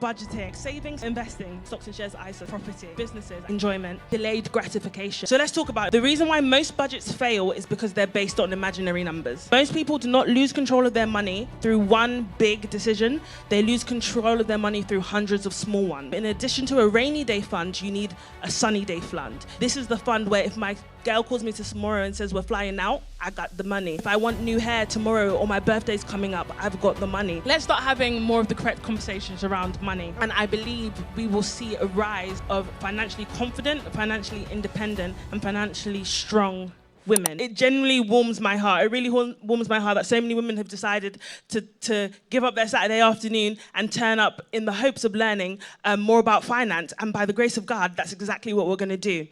budgeting, savings, investing, stocks and shares, ISA, property, businesses, enjoyment, delayed gratification. So let's talk about it. The reason why most budgets fail is because they're based on imaginary numbers. Most people do not lose control of their money through one big decision. They lose control of their money through hundreds of small ones. In addition to a rainy day fund, you need a sunny day fund. This is the fund where if my girl calls me tomorrow and says we're flying out, I got the money. If I want new hair tomorrow or my birthday's coming up, I've got the money. Let's start having more of the correct conversations around money. And I believe we will see a rise of financially confident, financially independent, and financially strong women. It genuinely warms my heart. It really warms my heart that so many women have decided to give up their Saturday afternoon and turn up in the hopes of learning more about finance. And by the grace of God, that's exactly what we're going to do.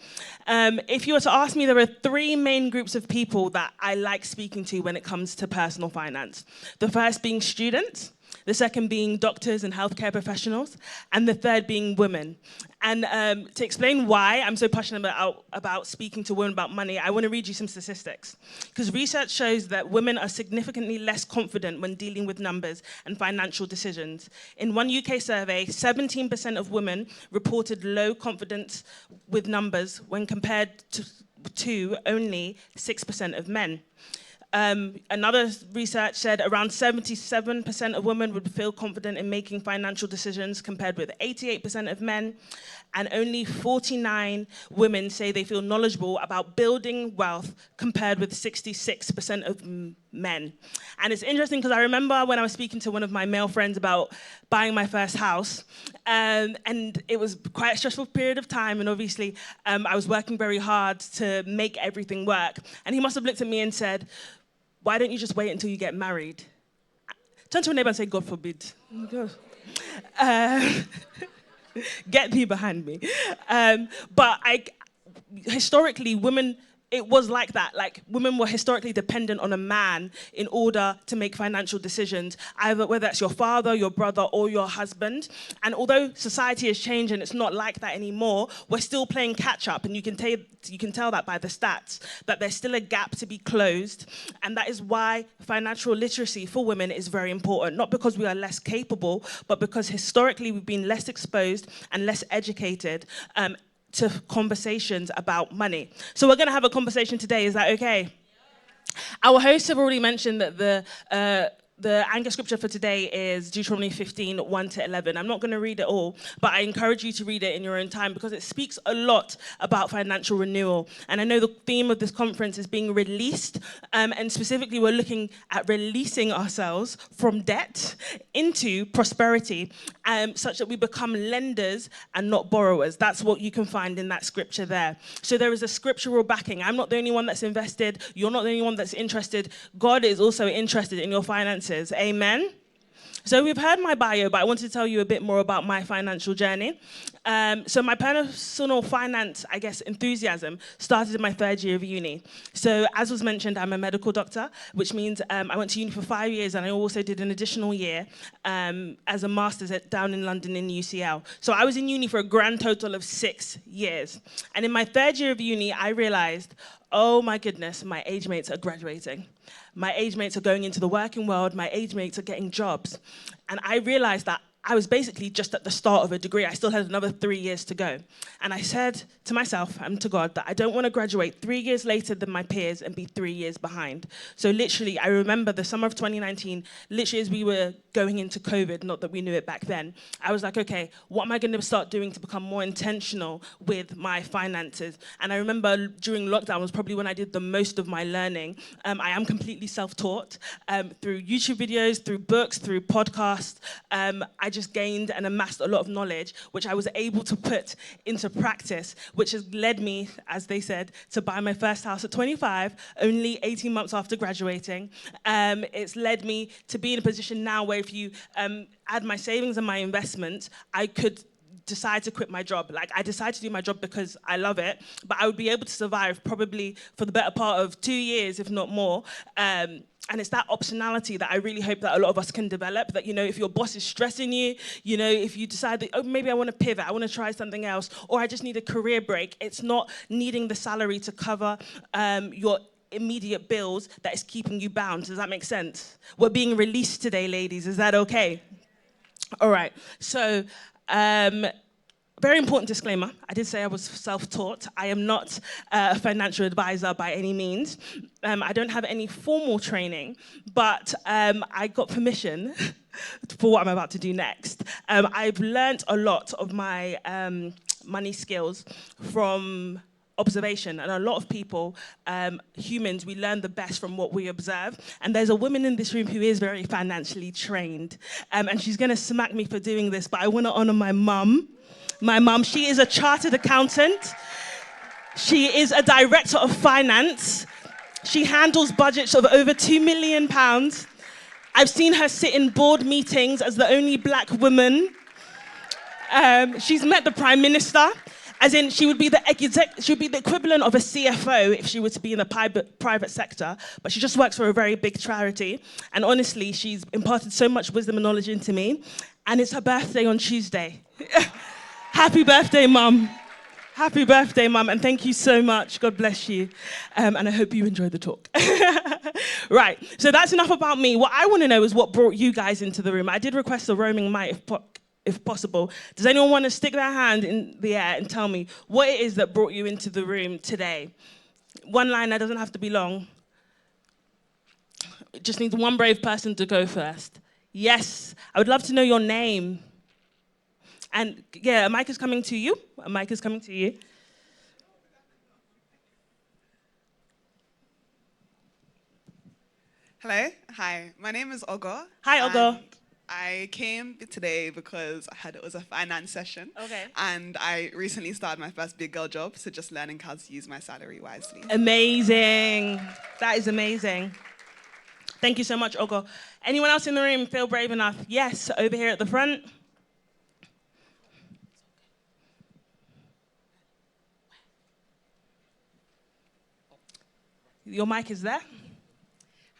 If you were to ask me, there are three main groups of people that I like speaking to when it comes to personal finance. The first being students, the second being doctors and healthcare professionals, and the third being women. And to explain why I'm so passionate about speaking to women about money, I want to read you some statistics. Because research shows that women are significantly less confident when dealing with numbers and financial decisions. In one UK survey, 17% of women reported low confidence with numbers when compared to only 6% of men. Another research said around 77% of women would feel confident in making financial decisions compared with 88% of men, and only 49 women say they feel knowledgeable about building wealth compared with 66% of men. And it's interesting because I remember when I was speaking to one of my male friends about buying my first house, and it was quite a stressful period of time, and obviously I was working very hard to make everything work, and he must have looked at me and said, "Why don't you just wait until you get married?" Turn to a neighbor and say, "God forbid." Get thee behind me. But historically, women, it was like that. Like, women were historically dependent on a man in order to make financial decisions, either whether that's your father, your brother, or your husband. And although society has changed and it's not like that anymore, we're still playing catch up. And you can tell that by the stats, that there's still a gap to be closed. And that is why financial literacy for women is very important. Not because we are less capable, but because historically we've been less exposed and less educated to conversations about money. So we're going to have a conversation today. Is that okay? Our hosts have already mentioned that the anchor scripture for today is Deuteronomy 15, 1-11. I'm not going to read it all, but I encourage you to read it in your own time because it speaks a lot about financial renewal. And I know the theme of this conference is being released, and specifically we're looking at releasing ourselves from debt into prosperity, such that we become lenders and not borrowers. That's what you can find in that scripture there. So there is a scriptural backing. I'm not the only one that's invested. You're not the only one that's interested. God is also interested in your finances. Amen. So we've heard my bio, but I wanted to tell you a bit more about my financial journey. So my personal finance, I guess, enthusiasm started in my third year of uni. So as was mentioned, I'm a medical doctor, which means I went to uni for 5 years, and I also did an additional year as a master's down in London in UCL. So I was in uni for a grand total of 6 years. And in my third year of uni, I realized, oh my goodness, my age mates are graduating. My age mates are going into the working world. My age mates are getting jobs. And I realized that I was basically just at the start of a degree. I still had another 3 years to go. And I said to myself and to God that I don't want to graduate 3 years later than my peers and be 3 years behind. So literally, I remember the summer of 2019, literally as we were going into COVID, not that we knew it back then, I was like, okay, what am I going to start doing to become more intentional with my finances? And I remember during lockdown was probably when I did the most of my learning. I am completely self-taught through YouTube videos, through books, through podcasts. I just gained and amassed a lot of knowledge, which I was able to put into practice, which has led me, as they said, to buy my first house at 25, only 18 months after graduating. It's led me to be in a position now where if you add my savings and my investments, I could decide to quit my job. Like, I decided to do my job because I love it, but I would be able to survive probably for the better part of 2 years, if not more. And it's that optionality that I really hope that a lot of us can develop, that, you know, if your boss is stressing you, you know, if you decide that, oh, maybe I want to pivot, I want to try something else, or I just need a career break, it's not needing the salary to cover your immediate bills that is keeping you bound. Does that make sense? We're being released today, ladies. Is that okay? All right. So, very important disclaimer. I did say I was self-taught. I am not a financial advisor by any means. I don't have any formal training, but I got permission for what I'm about to do next. I've learned a lot of my money skills from observation, and a lot of people, humans, we learn the best from what we observe. And there's a woman in this room who is very financially trained, and she's going to smack me for doing this, but I want to honor my mum. My mum, she is a chartered accountant. She is a director of finance. She handles budgets of over £2 million. I've seen her sit in board meetings as the only black woman. She's met the Prime Minister, as in she would be the equivalent of a CFO if she were to be in the private sector, but she just works for a very big charity. And honestly, she's imparted so much wisdom and knowledge into me. And it's her birthday on Tuesday. Happy birthday, Mum. Happy birthday, Mum, and thank you so much. God bless you. And I hope you enjoyed the talk. Right, so that's enough about me. What I want to know is what brought you guys into the room. I did request a roaming mic if possible. Does anyone want to stick their hand in the air and tell me what it is that brought you into the room today? One line, that doesn't have to be long. It just needs one brave person to go first. Yes, I would love to know your name. And yeah, a mic is coming to you. A mic is coming to you. Hello, hi. My name is Ogo. Hi, Ogo. I came today because I heard it was a finance session. Okay. And I recently started my first big girl job, so just learning how to use my salary wisely. Amazing. That is amazing. Thank you so much, Ogo. Anyone else in the room feel brave enough? Yes, over here at the front. Your mic is there.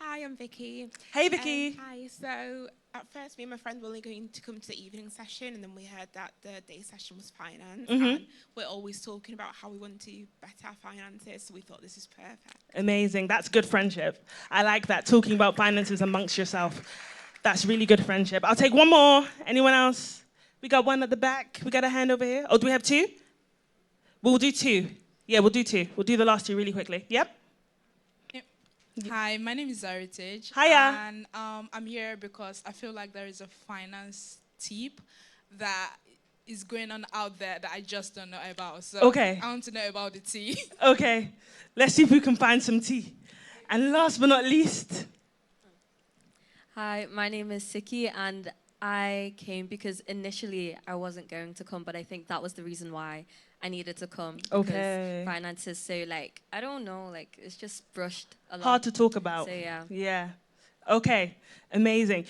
Hi, I'm Vicky. Hey, Vicky. Hi. So at first, me and my friend were only going to come to the evening session, and then we heard that the day session was finance. And we're always talking about how we want to better our finances, so we thought this is perfect. Amazing. That's good friendship. I like that, talking about finances amongst yourself. That's really good friendship. I'll take one more. Anyone else? We got one at the back. We got a hand over here. Oh, do we have two? We'll do two. Yeah, we'll do two. We'll do the last two really quickly. Yep. Hi, my name is Heritage. Hiya. And I'm here because I feel like there is a finance tip that is going on out there that I just don't know about. So Okay. I want to know about the tea. Okay. Let's see if we can find some tea. And last but not least. Hi, my name is Siki, and I came because initially I wasn't going to come, but I think that was the reason why I needed to come. Okay. Because finance is so, like, I don't know, like, it's just brushed a lot. Hard to talk about. So, yeah. Yeah. Okay. Amazing.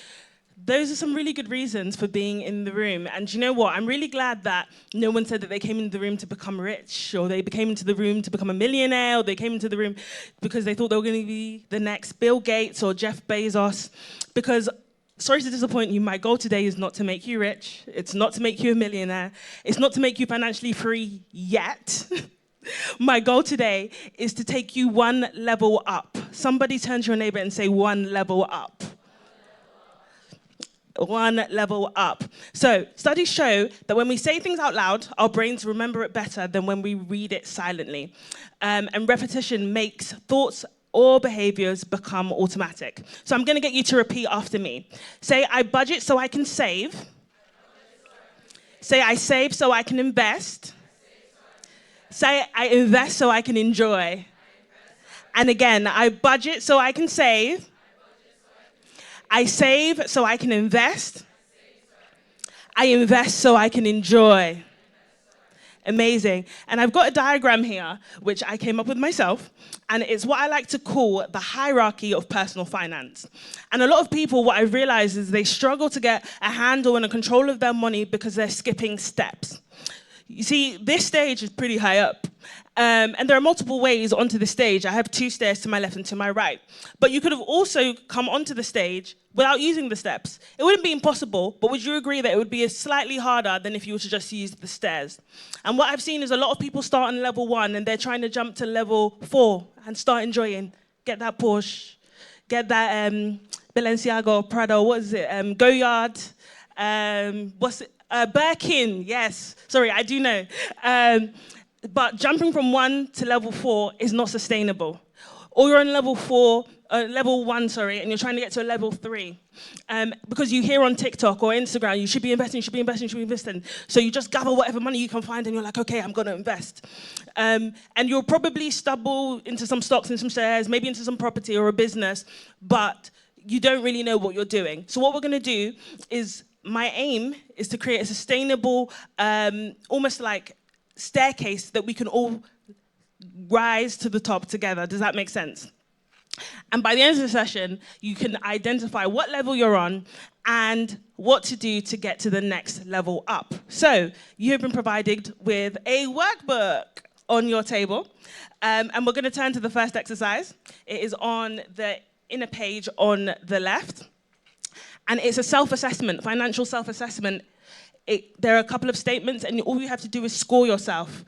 Those are some really good reasons for being in the room. And you know what? I'm really glad that no one said that they came into the room to become rich, or they came into the room to become a millionaire, or they came into the room because they thought they were going to be the next Bill Gates or Jeff Bezos. Because, sorry to disappoint you, my goal today is not to make you rich. It's not to make you a millionaire. It's not to make you financially free yet. My goal today is to take you one level up. Somebody turn to your neighbor and say, one level up. One level up. So studies show that when we say things out loud, our brains remember it better than when we read it silently. And repetition makes thoughts or behaviors become automatic. So I'm going to get you to repeat after me. Say, I budget so I can save. Say, I save so I can invest. Say, I invest so I can enjoy. And again, I budget so I can save. I save so I can invest. I invest so I can enjoy. Amazing. And I've got a diagram here, which I came up with myself, and it's what I like to call the hierarchy of personal finance. And a lot of people, what I've realized is they struggle to get a handle and a control of their money because they're skipping steps. You see, this stage is pretty high up. And there are multiple ways onto the stage. I have 2 stairs to my left and to my right. But you could have also come onto the stage without using the steps. It wouldn't be impossible, but would you agree that it would be slightly harder than if you were to just use the stairs? And what I've seen is a lot of people start on level 1 and they're trying to jump to level 4 and start enjoying. Get that Porsche, get that Balenciaga or Prada, what is it, Goyard, What's it? Birkin, yes. Sorry, I do know. But jumping from 1 to level 4 is not sustainable. Or you're on level 1, sorry, and you're trying to get to a level 3. Because you hear on TikTok or Instagram, you should be investing, you should be investing, you should be investing. So you just gather whatever money you can find and you're like, okay, I'm gonna invest. And you'll probably stumble into some stocks and some shares, maybe into some property or a business, but you don't really know what you're doing. So what we're gonna do is, my aim is to create a sustainable, almost like staircase that we can all rise to the top together. Does that make sense? And by the end of the session, you can identify what level you're on and what to do to get to the next level up. So you have been provided with a workbook on your table, and we're going to turn to the first exercise. It is on the inner page on the left, and it's a self-assessment, financial self-assessment. There are a couple of statements, and all you have to do is score yourself.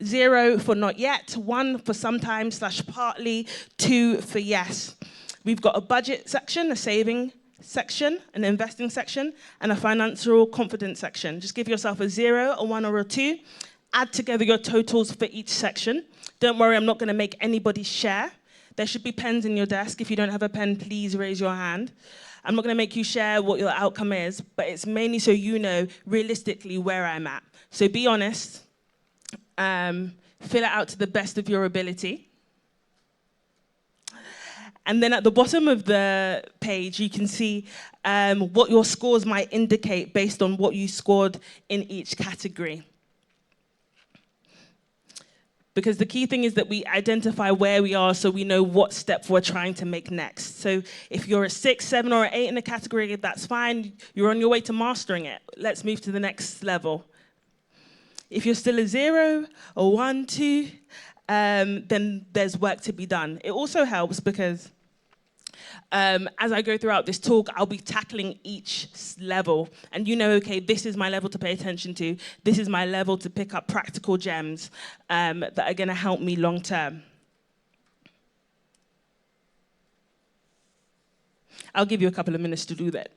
0 for not yet, 1 for sometimes / partly, 2 for yes. We've got a budget section, a saving section, an investing section, and a financial confidence section. Just give yourself a 0, a 1, or a 2. Add together your totals for each section. Don't worry, I'm not going to make anybody share. There should be pens in your desk. If you don't have a pen, please raise your hand. I'm not going to make you share what your outcome is, but it's mainly so you know realistically where I'm at. So be honest. Fill it out to the best of your ability. And then at the bottom of the page, you can see what your scores might indicate based on what you scored in each category. Because the key thing is that we identify where we are so we know what step we're trying to make next. So if you're a 6, 7, or 8 in a category, that's fine. You're on your way to mastering it. Let's move to the next level. If you're still a 0, or 1, 2, then there's work to be done. It also helps because as I go throughout this talk, I'll be tackling each level. And you know, okay, this is my level to pay attention to. This is my level to pick up practical gems that are going to help me long term. I'll give you a couple of minutes to do that.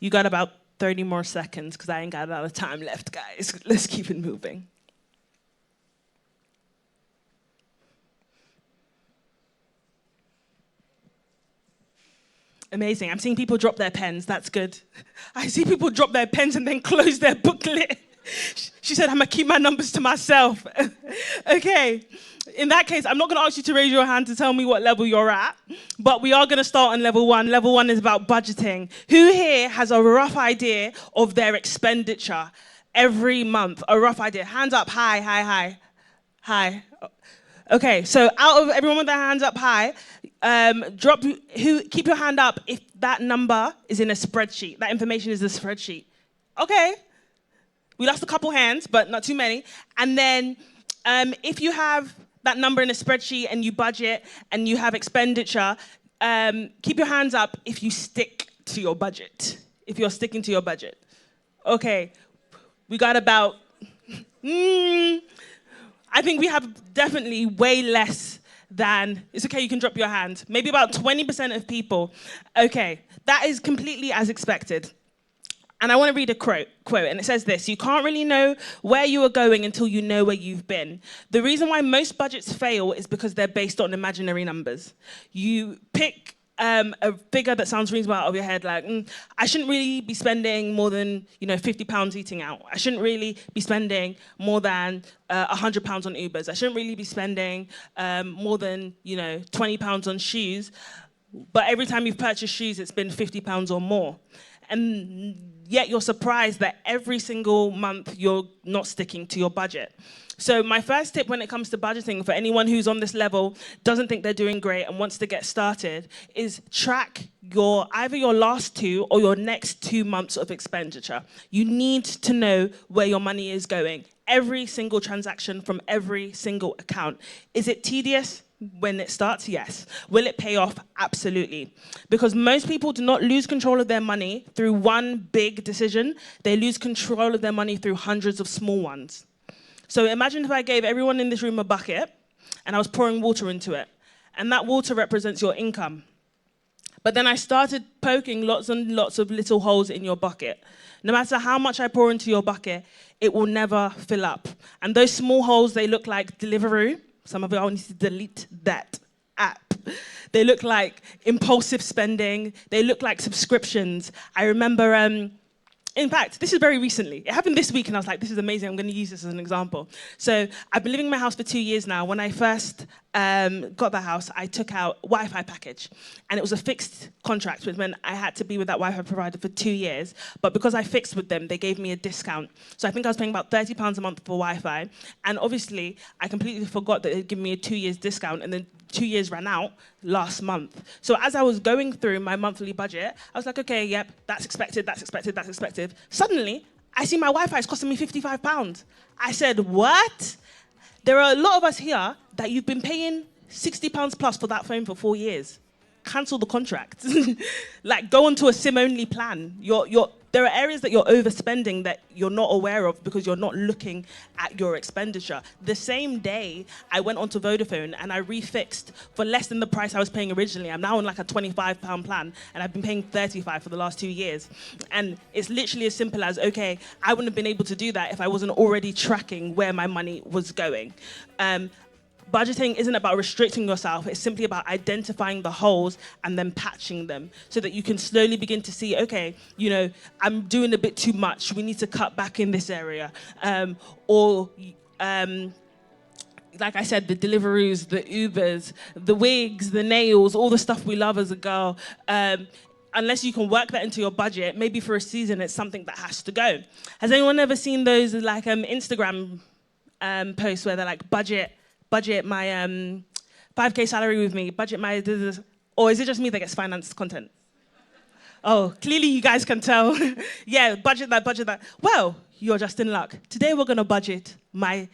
You got about 30 more seconds because I ain't got a lot of time left, guys. Let's keep it moving. Amazing. I'm seeing people drop their pens. That's good. I see people drop their pens and then close their booklet. She said, I'm going to keep my numbers to myself. Okay. In that case, I'm not going to ask you to raise your hand to tell me what level you're at, but we are going to start on level 1. Level 1 is about budgeting. Who here has a rough idea of their expenditure every month? A rough idea. Hands up high, high, high. High. Okay, so out of everyone with their hands up high, keep your hand up if that number is in a spreadsheet. That information is a spreadsheet. Okay. We lost a couple hands, but not too many. And then if you have that number in a spreadsheet and you budget and you have expenditure, keep your hands up if you stick to your budget, if you're sticking to your budget. Okay, we got about, I think we have definitely way less than, it's okay, you can drop your hand, maybe about 20% of people. Okay, that is completely as expected. And I want to read a quote, and it says this: you can't really know where you are going until you know where you've been. The reason why most budgets fail is because they're based on imaginary numbers. You pick a figure that sounds reasonable out of your head, like, I shouldn't really be spending more than £50 eating out. I shouldn't really be spending more than £100 on Ubers. I shouldn't really be spending more than £20 on shoes. but every time you've purchased shoes, it's been £50 or more. And yet you're surprised that every single month you're not sticking to your budget. So my first tip when it comes to budgeting for anyone who's on this level, doesn't think they're doing great and wants to get started, is track either your last 2 or your next 2 months of expenditure. You need to know where your money is going. Every single transaction from every single account. Is it tedious? When it starts, yes. Will it pay off? Absolutely. Because most people do not lose control of their money through one big decision. They lose control of their money through hundreds of small ones. So imagine if I gave everyone in this room a bucket and I was pouring water into it. And that water represents your income. But then I started poking lots and lots of little holes in your bucket. No matter how much I pour into your bucket, it will never fill up. And those small holes, they look like Deliveroo. Some of y'all need to delete that app. They look like impulsive spending. They look like subscriptions. I remember, in fact, this is very recently. It happened this week, and I was like, this is amazing. I'm going to use this as an example. So I've been living in my house for 2 years now. When I first got the house, I took out a Wi-Fi package. And it was a fixed contract, which meant I had to be with that Wi-Fi provider for 2 years. But because I fixed with them, they gave me a discount. So I think I was paying about £30 a month for Wi-Fi. And obviously, I completely forgot that they'd given me a 2 years discount, and then 2 years ran out last month. So as I was going through my monthly budget, I was like, okay, yep, that's expected, that's expected, that's expected. Suddenly, I see my Wi-Fi is costing me £55. I said, what? There are a lot of us here that you've been paying £60 plus for that phone for 4 years. Cancel the contract. Like, go onto a SIM-only plan. There are areas that you're overspending that you're not aware of because you're not looking at your expenditure. The same day, I went onto Vodafone and I refixed for less than the price I was paying originally. I'm now on like a £25 plan, and I've been paying £35 for the last 2 years. And it's literally as simple as, okay, I wouldn't have been able to do that if I wasn't already tracking where my money was going. Budgeting isn't about restricting yourself. It's simply about identifying the holes and then patching them so that you can slowly begin to see, okay, I'm doing a bit too much. We need to cut back in this area. Like I said, the Deliveroos, the Ubers, the wigs, the nails, all the stuff we love as a girl. Unless you can work that into your budget, maybe for a season, it's something that has to go. Has anyone ever seen those like Instagram posts where they're like, budget my 5K salary with me, budget my... Or is it just me that gets finance content? Oh, clearly you guys can tell. Yeah, budget that. Well, you're just in luck. Today we're going to budget my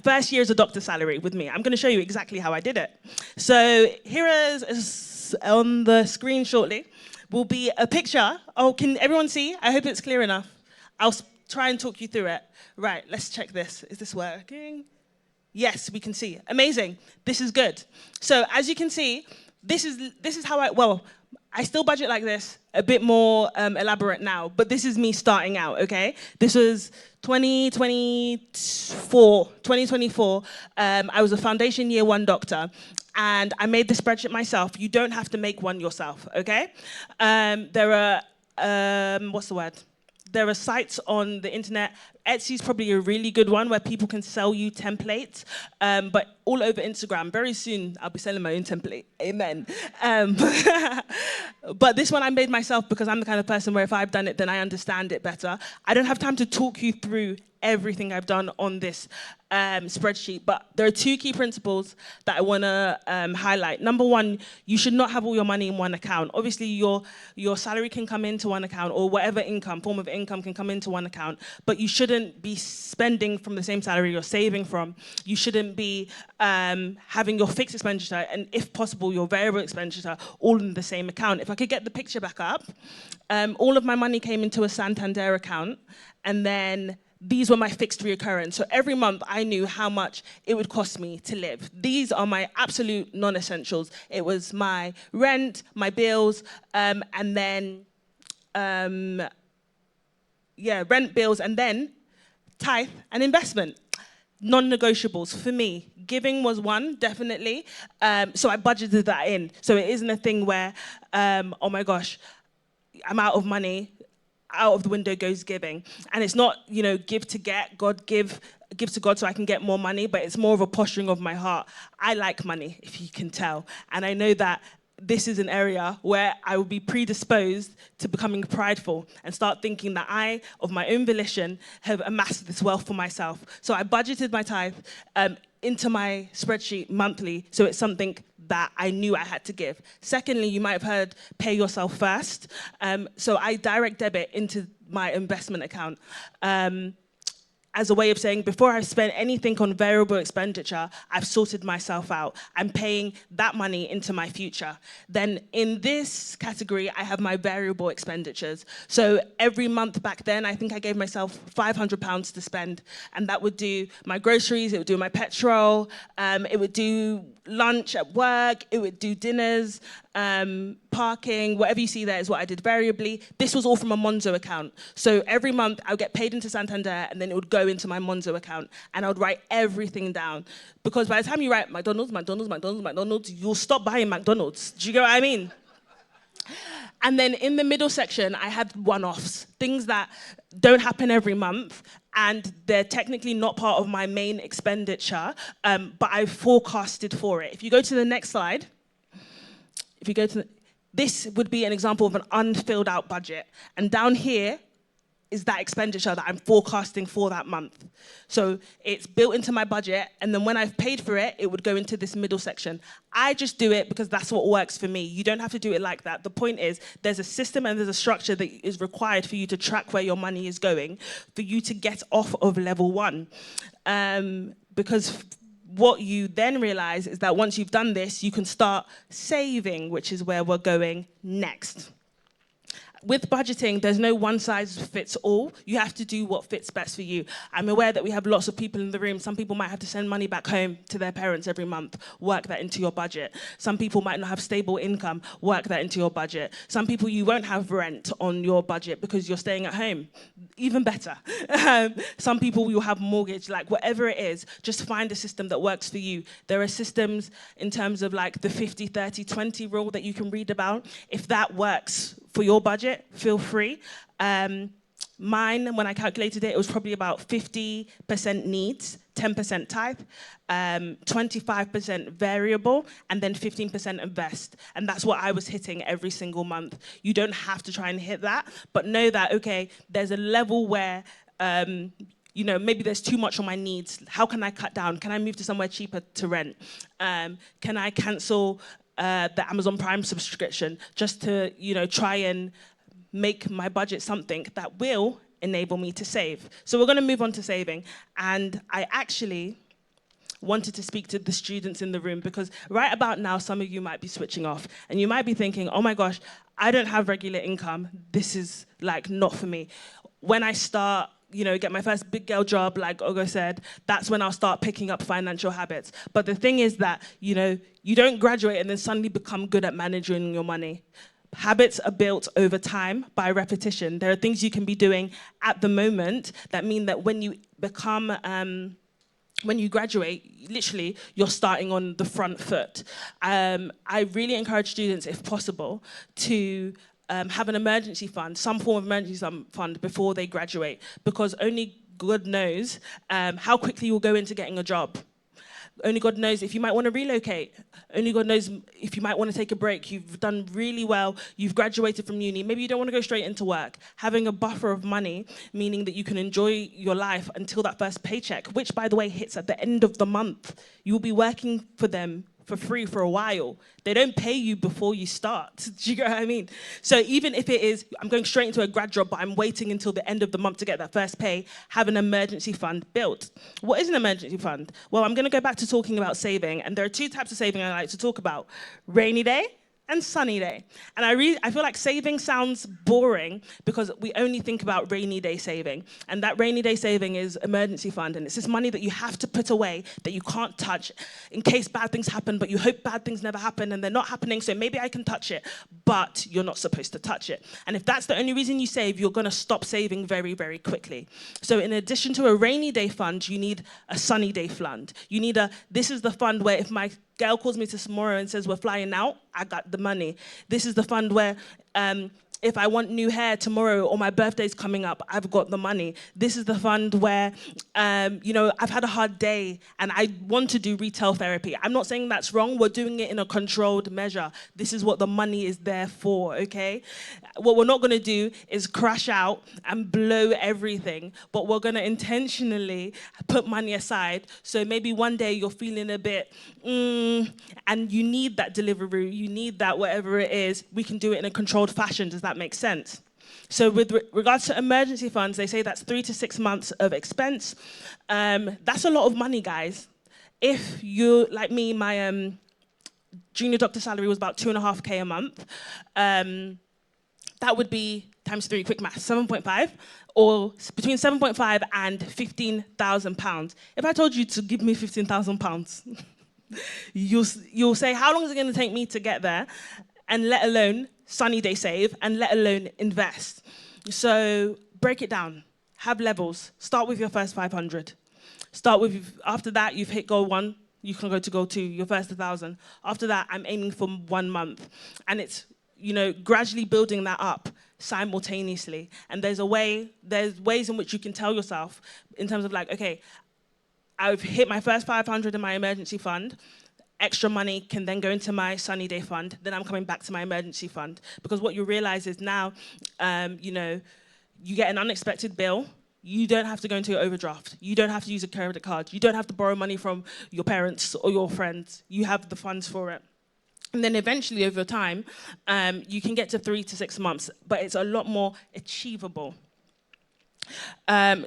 first year as a doctor salary with me. I'm going to show you exactly how I did it. So here is on the screen shortly will be a picture. Oh, can everyone see? I hope it's clear enough. I'll try and talk you through it. Right, let's check this. Is this working? Yes, we can see. Amazing. This is good. So as you can see, this is how I still budget like this, a bit more elaborate now, but this is me starting out, okay? This was 2024. I was a foundation year 1 doctor, and I made this spreadsheet myself. You don't have to make one yourself, okay? There are, There are sites on the internet. Etsy's probably a really good one where people can sell you templates, but all over Instagram. Very soon, I'll be selling my own template. Amen. But this one I made myself because I'm the kind of person where if I've done it, then I understand it better. I don't have time to talk you through everything I've done on this spreadsheet, but there are 2 key principles that I want to highlight. Number 1, you should not have all your money in one account. Obviously, your salary can come into one account, or whatever form of income can come into one account, but you shouldn't be spending from the same salary you're saving from. You shouldn't be having your fixed expenditure and, if possible, your variable expenditure all in the same account. If I could get the picture back up, all of my money came into a Santander account, and then these were my fixed reoccurrence. So every month I knew how much it would cost me to live. These are my absolute non-essentials. It was my rent, my bills, and then, rent, bills, and then tithe and investment. Non-negotiables for me. Giving was one, definitely. So I budgeted that in. So it isn't a thing where, oh my gosh, I'm out of money, out of the window goes giving. And it's not, give to get, give to God so I can get more money, but it's more of a posturing of my heart. I like money, if you can tell. And I know that this is an area where I would be predisposed to becoming prideful and start thinking that I, of my own volition, have amassed this wealth for myself. So I budgeted my tithe into my spreadsheet monthly, so it's something that I knew I had to give. Secondly, you might have heard pay yourself first. So I direct debit into my investment account. As a way of saying, before I've spent anything on variable expenditure, I've sorted myself out. I'm paying that money into my future. Then in this category, I have my variable expenditures. So every month back then, I think I gave myself £500 to spend, and that would do my groceries, it would do my petrol, it would do lunch at work, it would do dinners, parking, whatever you see there is what I did variably. This was all from a Monzo account. So every month I would get paid into Santander and then it would go into my Monzo account and I would write everything down. Because by the time you write McDonald's, you'll stop buying McDonald's. Do you get what I mean? And then in the middle section, I had one-offs, things that don't happen every month, and they're technically not part of my main expenditure, but I forecasted for it. If you go to the next slide, this would be an example of an unfilled out budget. And down here is that expenditure that I'm forecasting for that month. So it's built into my budget, and then when I've paid for it, it would go into this middle section. I just do it because that's what works for me. You don't have to do it like that. The point is, there's a system and there's a structure that is required for you to track where your money is going, for you to get off of level one. Because what you then realize is that once you've done this, you can start saving, which is where we're going next. With budgeting, there's no one size fits all. You have to do what fits best for you. I'm aware that we have lots of people in the room. Some people might have to send money back home to their parents every month. Work that into your budget. Some people might not have stable income. Work that into your budget. Some people, you won't have rent on your budget because you're staying at home. Even better. Some people will have mortgage, like whatever it is, just find a system that works for you. There are systems in terms of like the 50-30-20 rule that you can read about. If that works for your budget, feel free. Mine, when I calculated it, it was probably about 50% needs, 10% tithe, 25% variable, and then 15% invest. And that's what I was hitting every single month. You don't have to try and hit that, but know that, okay, there's a level where, maybe there's too much on my needs. How can I cut down? Can I move to somewhere cheaper to rent? Can I cancel the Amazon Prime subscription just to, try and make my budget something that will enable me to save. So we're going to move on to saving. And I actually wanted to speak to the students in the room because right about now, some of you might be switching off and you might be thinking, oh my gosh, I don't have regular income. This is like not for me. When I start get my first big girl job, like Ogo said, that's when I'll start picking up financial habits. But the thing is that, you don't graduate and then suddenly become good at managing your money. Habits are built over time by repetition. There are things you can be doing at the moment that mean that when you become, when you graduate, literally, you're starting on the front foot. I really encourage students, if possible, to have an emergency fund, some form of emergency fund before they graduate, because only God knows how quickly you'll go into getting a job. Only God knows if you might want to relocate. Only God knows if you might want to take a break. You've done really well. You've graduated from uni. Maybe you don't want to go straight into work. Having a buffer of money, meaning that you can enjoy your life until that first paycheck, which, by the way, hits at the end of the month. You'll be working for them for free for a while. They don't pay you before you start. Do you get what I mean? So even if it is, I'm going straight into a grad job, but I'm waiting until the end of the month to get that first pay, have an emergency fund built. What is an emergency fund? Well, I'm going to go back to talking about saving, and there are two types of saving I like to talk about: rainy day and sunny day. And I feel like saving sounds boring because we only think about rainy day saving. And that rainy day saving is emergency fund. And it's this money that you have to put away that you can't touch in case bad things happen, but you hope bad things never happen and they're not happening, so maybe I can touch it, but you're not supposed to touch it. And if that's the only reason you save, you're gonna stop saving very, very quickly. So in addition to a rainy day fund, you need a sunny day fund. You need this is the fund where if my girl calls me tomorrow and says we're flying out, I got the money. This is the fund where if I want new hair tomorrow or my birthday's coming up, I've got the money. This is the fund where, I've had a hard day and I want to do retail therapy. I'm not saying that's wrong. We're doing it in a controlled measure. This is what the money is there for, okay? What we're not going to do is crash out and blow everything, but we're going to intentionally put money aside. So maybe one day you're feeling a bit, and you need that delivery, you need that whatever it is, we can do it in a controlled fashion. Does that make sense? So with regards to emergency funds, they say that's 3 to 6 months of expense. That's a lot of money, guys. If you, like me, my junior doctor salary was about 2.5K a month. That would be times 3, quick math, 7.5, or between 7.5 and £15,000. If I told you to give me £15,000, you'll say, how long is it going to take me to get there? And let alone sunny day save, and let alone invest. So break it down. Have levels. Start with your first 500. After that, you've hit goal 1. You can go to goal 2, your first 1,000. After that, I'm aiming for 1 month. And it's, gradually building that up simultaneously. And there's ways in which you can tell yourself in terms of like, okay, I've hit my first 500 in my emergency fund. Extra money can then go into my sunny day fund. Then I'm coming back to my emergency fund. Because what you realize is now, you get an unexpected bill. You don't have to go into your overdraft. You don't have to use a credit card. You don't have to borrow money from your parents or your friends. You have the funds for it. And then eventually, over time, you can get to 3 to 6 months, but it's a lot more achievable. The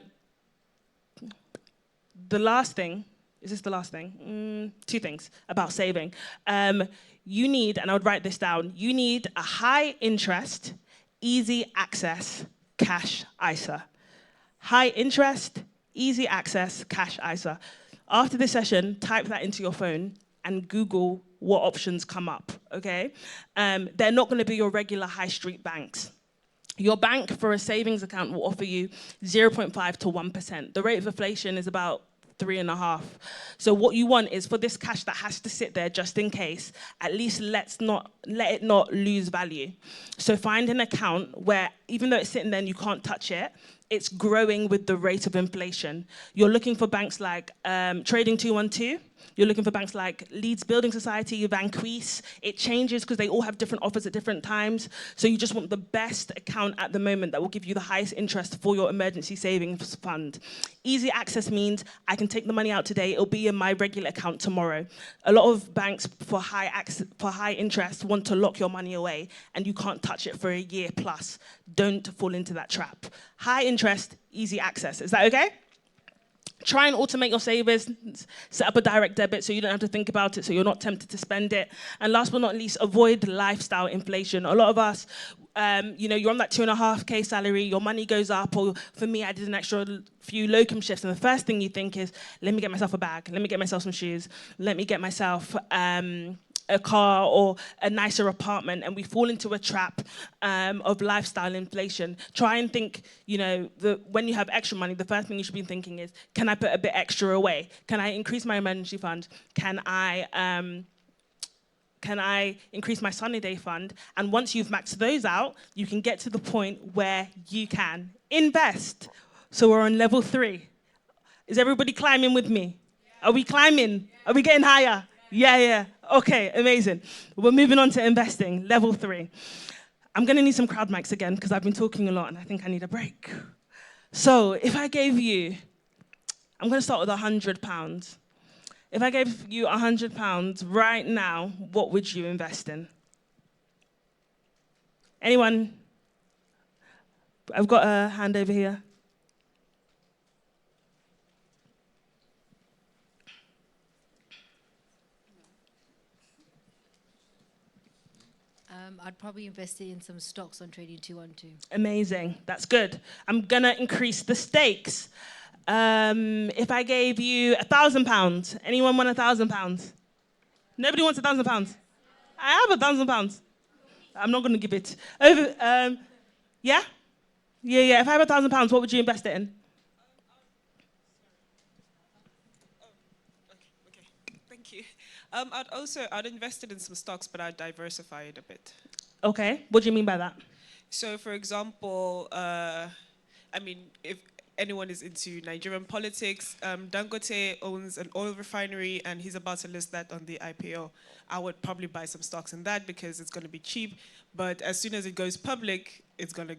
last thing, is this the last thing? 2 things about saving. You need, and I would write this down, you need a high interest, easy access, cash ISA. High interest, easy access, cash ISA. After this session, type that into your phone and Google what options come up, okay? They're not gonna be your regular high street banks. Your bank for a savings account will offer you 0.5 to 1%. The rate of inflation is about 3.5. So what you want is for this cash that has to sit there just in case, at least let it not lose value. So find an account where even though it's sitting there and you can't touch it, it's growing with the rate of inflation. You're looking for banks like Trading 212. You're looking for banks like Leeds Building Society, Vanquise. It changes because they all have different offers at different times. So you just want the best account at the moment that will give you the highest interest for your emergency savings fund. Easy access means I can take the money out today. It'll be in my regular account tomorrow. A lot of banks for high interest want to lock your money away and you can't touch it for a year plus. Don't fall into that trap. High interest, easy access. Is that okay? Try and automate your savings, set up a direct debit so you don't have to think about it, so you're not tempted to spend it. And last but not least, avoid lifestyle inflation. A lot of us, you're on that 2.5K salary, your money goes up, or for me, I did an extra few locum shifts, and the first thing you think is, let me get myself a bag, let me get myself some shoes, let me get myself a car or a nicer apartment, and we fall into a trap of lifestyle inflation. Try and think, when you have extra money, the first thing you should be thinking is, can I put a bit extra away? Can I increase my emergency fund? Can I increase my sunny day fund? And once you've maxed those out, you can get to the point where you can invest. So we're on level 3. Is everybody climbing with me? Are we climbing? Are we getting higher? Yeah. Okay, amazing. We're moving on to investing, level 3. I'm gonna need some crowd mics again because I've been talking a lot and I think I need a break. So if I gave you, I'm gonna start with £100. If I gave you £100 right now, what would you invest in? Anyone? I've got a hand over here. I'd probably invest it in some stocks on Trading 212. Amazing, that's good. I'm gonna increase the stakes. If I gave you £1,000, anyone want £1,000? Nobody wants £1,000? I have £1,000. I'm not gonna give it. Yeah? If I have £1,000, what would you invest it in? Okay, thank you. I'd invest it in some stocks, but I'd diversify it a bit. Okay, what do you mean by that? So, for example, I mean, if anyone is into Nigerian politics, Dangote owns an oil refinery and he's about to list that on the IPO. I would probably buy some stocks in that because it's going to be cheap. But as soon as it goes public, it's going to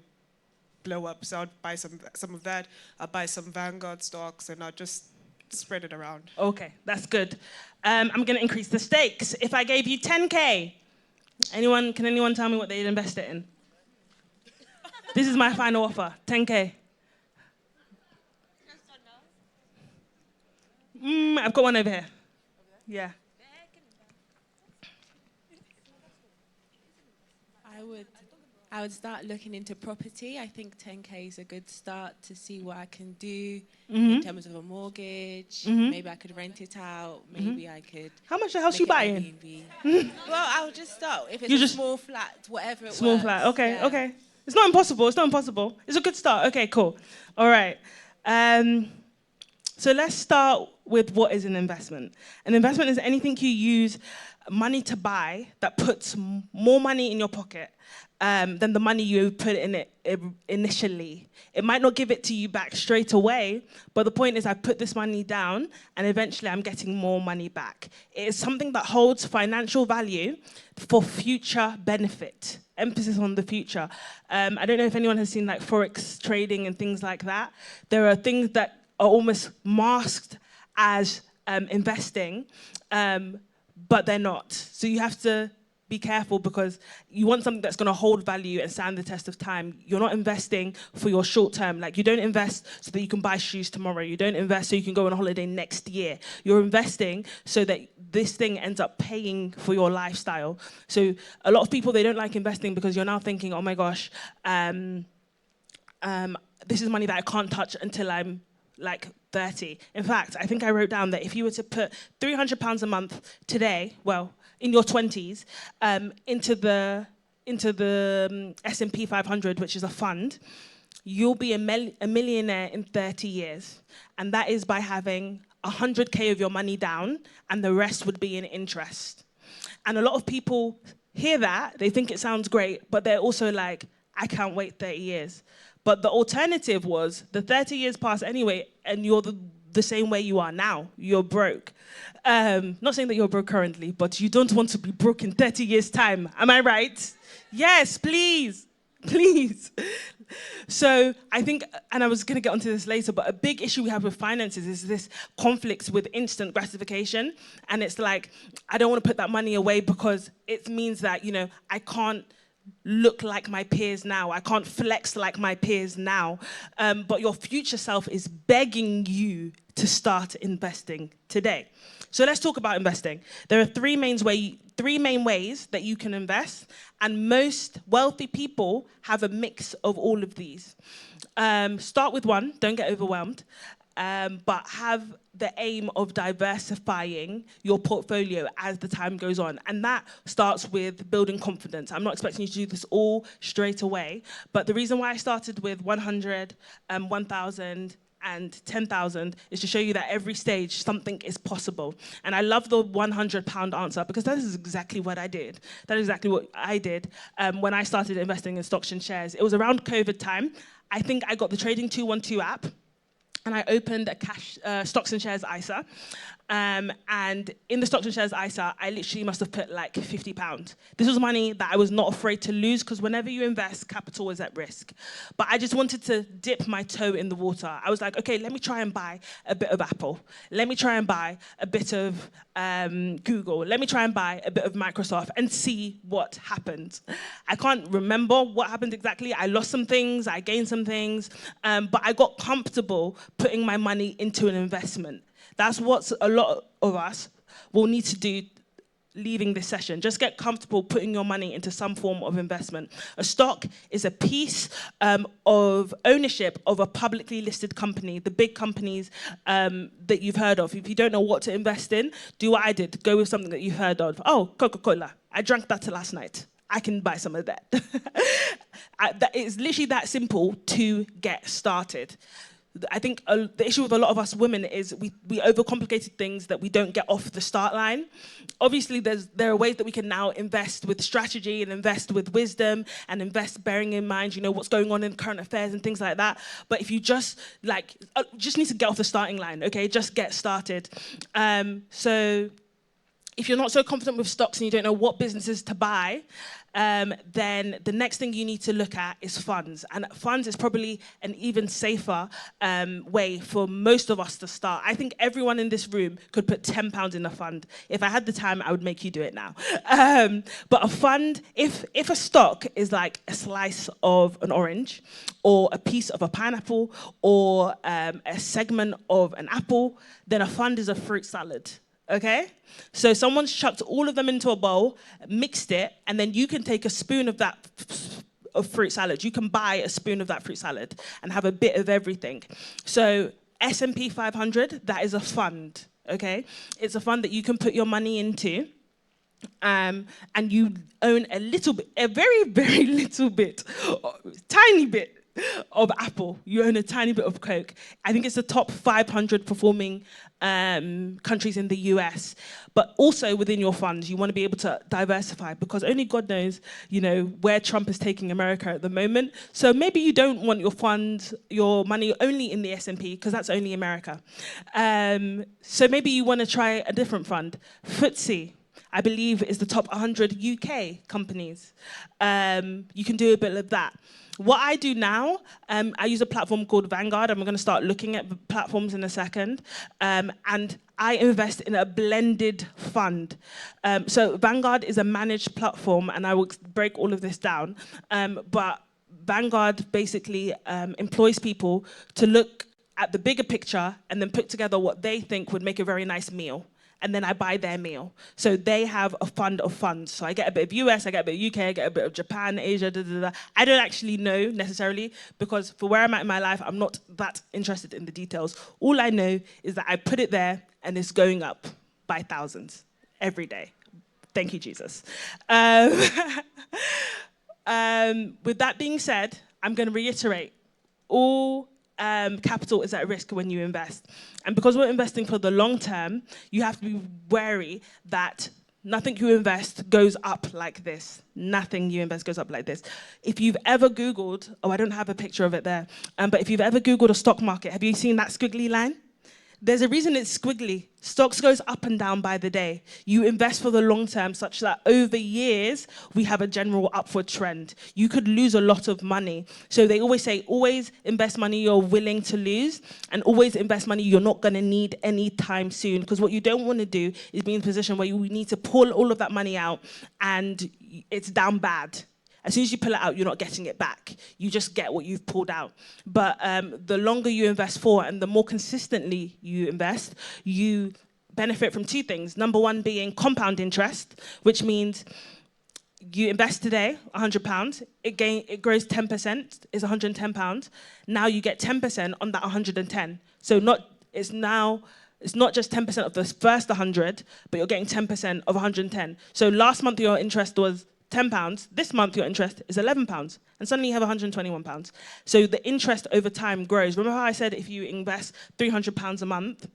blow up. So I'd buy some of that. I'll buy some Vanguard stocks and I'll just spread it around. Okay, that's good. I'm going to increase the stakes. If I gave you 10K, can anyone tell me what they'd invest it in? This is my final offer, 10K. I've got one over here. Yeah. I would start looking into property. I think 10K is a good start to see what I can do in terms of a mortgage. Maybe I could rent it out. Maybe I could. How much the house you buying? Well, I'll just start. If it's a small flat, whatever it was. Small flat. Okay, okay. It's not impossible. It's not impossible. It's a good start. Okay, cool. All right. So let's start with what is an investment. An investment is anything you use money to buy that puts more money in your pocket than the money you put in it initially. It might not give it to you back straight away, but the point is I put this money down and eventually I'm getting more money back. It is something that holds financial value for future benefit. Emphasis on the future. I don't know if anyone has seen like Forex trading and things like that. There are things that are almost masked as investing, but they're not. So you have to be careful because you want something that's going to hold value and stand the test of time. You're not investing for your short term. Like you don't invest so that you can buy shoes tomorrow. You don't invest so you can go on a holiday next year. You're investing so that this thing ends up paying for your lifestyle. So a lot of people, they don't like investing because you're now thinking, oh my gosh, this is money that I can't touch until I'm like 30. In fact, I think I wrote down that if you were to put £300 a month today, well, in your 20s, into the S&P 500, which is a fund, you'll be a millionaire in 30 years. And that is by having 100K of your money down, and the rest would be in interest. And a lot of people hear that, they think it sounds great, but they're also like, I can't wait 30 years. But the alternative was the 30 years pass anyway, and you're the same way you are now. You're broke. Not saying that you're broke currently, but you don't want to be broke in 30 years' time. Am I right? Yes, please. Please. So I think, and I was going to get onto this later, but a big issue we have with finances is this conflict with instant gratification. And it's like, I don't want to put that money away because it means that, I can't look like my peers now. I can't flex like my peers now. But your future self is begging you to start investing today. So let's talk about investing. There are three main ways that you can invest, and most wealthy people have a mix of all of these. Start with one, don't get overwhelmed, but have the aim of diversifying your portfolio as the time goes on. And that starts with building confidence. I'm not expecting you to do this all straight away, but the reason why I started with 100, 1,000, and 10,000 is to show you that every stage something is possible. And I love the £100 answer because that is exactly what I did. That is exactly what I did when I started investing in stocks and shares. It was around COVID time. I think I got the Trading 212 app, and I opened a cash stocks and shares ISA. And in the stocks and shares ISA, I literally must have put like £50. This was money that I was not afraid to lose because whenever you invest, capital is at risk. But I just wanted to dip my toe in the water. I was like, okay, let me try and buy a bit of Apple. Let me try and buy a bit of Google. Let me try and buy a bit of Microsoft and see what happens. I can't remember what happened exactly. I lost some things, I gained some things, but I got comfortable putting my money into an investment. That's what a lot of us will need to do leaving this session. Just get comfortable putting your money into some form of investment. A stock is a piece of ownership of a publicly listed company, the big companies that you've heard of. If you don't know what to invest in, do what I did. Go with something that you've heard of. Oh, Coca-Cola. I drank that last night. I can buy some of that. It's literally that simple to get started. I think the issue with a lot of us women is we overcomplicated things that we don't get off the start line. Obviously, there are ways that we can now invest with strategy and invest with wisdom and invest bearing in mind, what's going on in current affairs and things like that. But if you just need to get off the starting line, okay? Just get started. So if you're not so confident with stocks and you don't know what businesses to buy, then the next thing you need to look at is funds. And funds is probably an even safer way for most of us to start. I think everyone in this room could put £10 in a fund. If I had the time, I would make you do it now. But a fund, if a stock is like a slice of an orange, or a piece of a pineapple, or a segment of an apple, then a fund is a fruit salad. Okay? So someone's chucked all of them into a bowl, mixed it, and then you can take a spoon of that of fruit salad. You can buy a spoon of that fruit salad and have a bit of everything. So S&P 500, that is a fund, okay? It's a fund that you can put your money into, and you own a little bit, a very, very little bit, tiny bit of Apple. You own a tiny bit of Coke. I think it's the top 500 performing countries in the US. But also within your funds, you want to be able to diversify, because only God knows, where Trump is taking America at the moment. So maybe you don't want your funds, your money only in the S&P, because that's only America. So maybe you want to try a different fund. FTSE, I believe, is the top 100 UK companies. You can do a bit of that. What I do now, I use a platform called Vanguard. I'm going to start looking at the platforms in a second. And I invest in a blended fund. So Vanguard is a managed platform, and I will break all of this down. But Vanguard basically employs people to look at the bigger picture and then put together what they think would make a very nice meal. And then I buy their meal. So they have a fund of funds. So I get a bit of US, I get a bit of UK, I get a bit of Japan, Asia, I don't actually know necessarily, because for where I'm at in my life, I'm not that interested in the details. All I know is that I put it there and it's going up by thousands every day. Thank you, Jesus. With that being said, I'm going to reiterate, all capital is at risk when you invest. And because we're investing for the long term, you have to be wary that nothing you invest goes up like this. Nothing you invest goes up like this. If you've ever Googled, I don't have a picture of it there, but if you've ever Googled a stock market, have you seen that squiggly line? There's a reason it's squiggly. Stocks goes up and down by the day. You invest for the long term such that over years, we have a general upward trend. You could lose a lot of money. So they always say, always invest money you're willing to lose, and always invest money you're not gonna need anytime soon. Because what you don't wanna do is be in a position where you need to pull all of that money out and it's down bad. As soon as you pull it out, you're not getting it back. You just get what you've pulled out. But the longer you invest for and the more consistently you invest, you benefit from two things. Number one being compound interest, which means you invest today, £100, it grows 10%, is £110. Now you get 10% on that 110. So it's not just 10% of the first 100, but you're getting 10% of 110. So last month your interest was £10, this month your interest is £11, and suddenly you have £121. So the interest over time grows. Remember how I said if you invest £300 a month,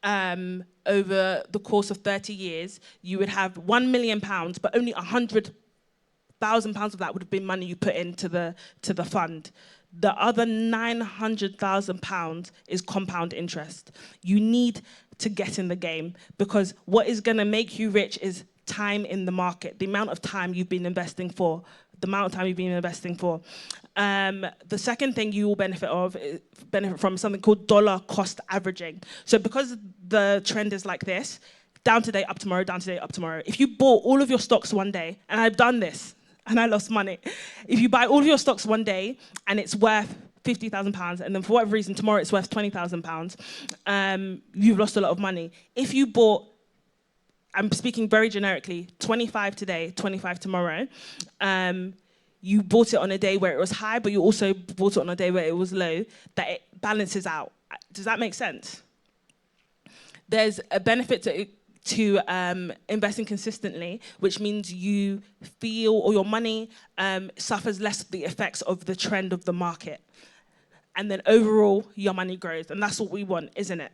over the course of 30 years, you would have £1 million, but only £100,000 of that would have been money you put into the fund. The other £900,000 is compound interest. You need to get in the game, because what is going to make you rich is time in the market, the amount of time you've been investing for, The second thing you will benefit from something called dollar cost averaging. So because the trend is like this, down today, up tomorrow, down today, up tomorrow. If you bought all of your stocks one day, and I've done this, and I lost money. If you buy all of your stocks one day, and it's worth £50,000, and then for whatever reason, tomorrow it's worth £20,000, you've lost a lot of money. If you bought, I'm speaking very generically, 25 today, 25 tomorrow, you bought it on a day where it was high, but you also bought it on a day where it was low, that it balances out. Does that make sense? There's a benefit to investing consistently, which means you feel, or your money suffers less of the effects of the trend of the market. and then overall, your money grows. And that's what we want, isn't it?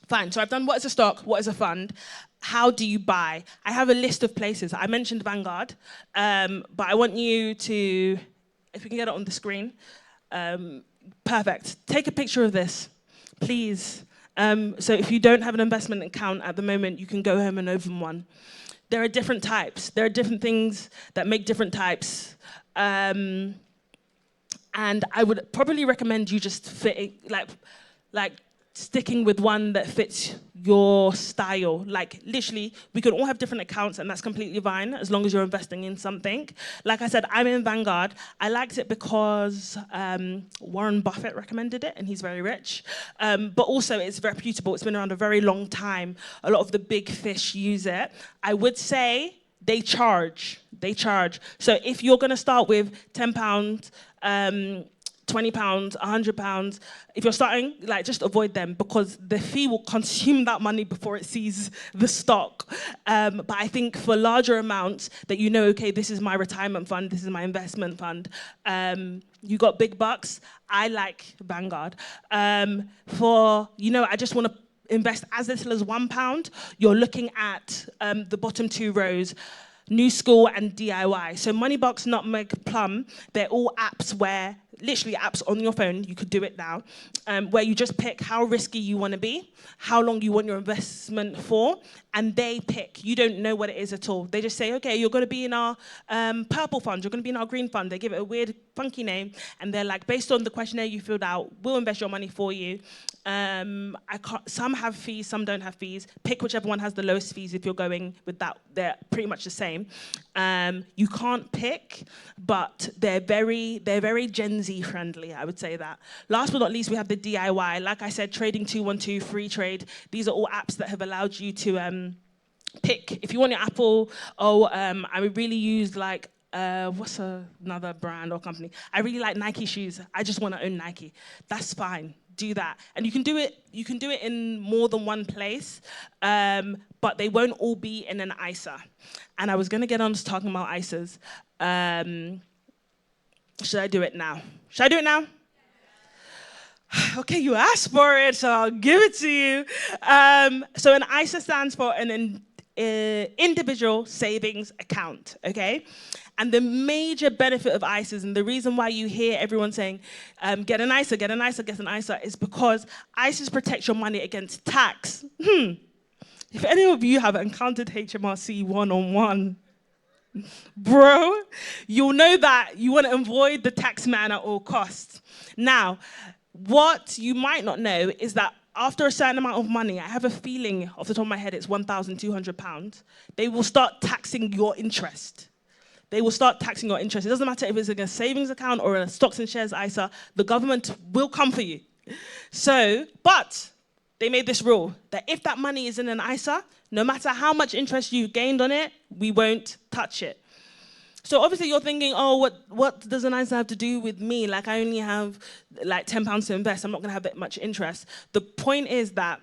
Fine, so I've done what is a stock, what is a fund, how do you buy? I have a list of places. I mentioned Vanguard, but I want you to, if we can get it on the screen, perfect. Take a picture of this, please. So if you don't have an investment account at the moment, you can go home and open one. There are different types. There are different things that make different types. And I would probably recommend you just like sticking with one that fits your style. Like literally, we can all have different accounts and that's completely fine as long as you're investing in something. Like I said, I'm in Vanguard. I liked it because Warren Buffett recommended it and he's very rich. But also it's reputable. It's been around a very long time. A lot of the big fish use it. I would say they charge. So if you're gonna start with £10, £20, £100, if you're starting, like just avoid them because the fee will consume that money before it sees the stock. But I think for larger amounts that you know, okay, this is my retirement fund, this is my investment fund, you got big bucks, I like Vanguard. I just want to invest as little as £1, you're looking at the bottom 2 rows, New School and DIY. So Moneybox, Nutmeg, Plum, they're all apps where, literally apps on your phone, you could do it now, where you just pick how risky you want to be, how long you want your investment for, and they pick. You don't know what it is at all. They just say, okay, you're going to be in our purple fund, you're going to be in our green fund. They give it a weird, funky name, and they're like, based on the questionnaire you filled out, we'll invest your money for you. Some have fees, some don't have fees. Pick whichever one has the lowest fees if you're going with that. They're pretty much the same. You can't pick, but they're very Gen Z friendly, I would say that. Last but not least, we have the DIY. Like I said, Trading 212, Free Trade. These are all apps that have allowed you to pick. If you want your Apple, I would really use like, what's another brand or company? I really like Nike shoes. I just want to own Nike. That's fine. Do that. And you can do it in more than one place, but they won't all be in an ISA. And I was going to get on to talking about ISAs. Should I do it now? Should I do it now? Okay, you asked for it, so I'll give it to you. So an ISA stands for an individual savings account, okay? And the major benefit of ISAs, and the reason why you hear everyone saying, get an ISA, get an ISA, get an ISA, is because ISAs protect your money against tax. If any of you have encountered HMRC one-on-one, bro, you'll know that you want to avoid the tax man at all costs. Now, what you might not know is that after a certain amount of money, I have a feeling off the top of my head, it's £1,200, they will start taxing your interest. They will start taxing your interest. It doesn't matter if it's in a savings account or a stocks and shares ISA, the government will come for you. So, but they made this rule that if that money is in an ISA, no matter how much interest you gained on it, we won't touch it. So obviously you're thinking, oh, what does an ISA have to do with me? Like I only have like £10 to invest. I'm not gonna have that much interest. The point is that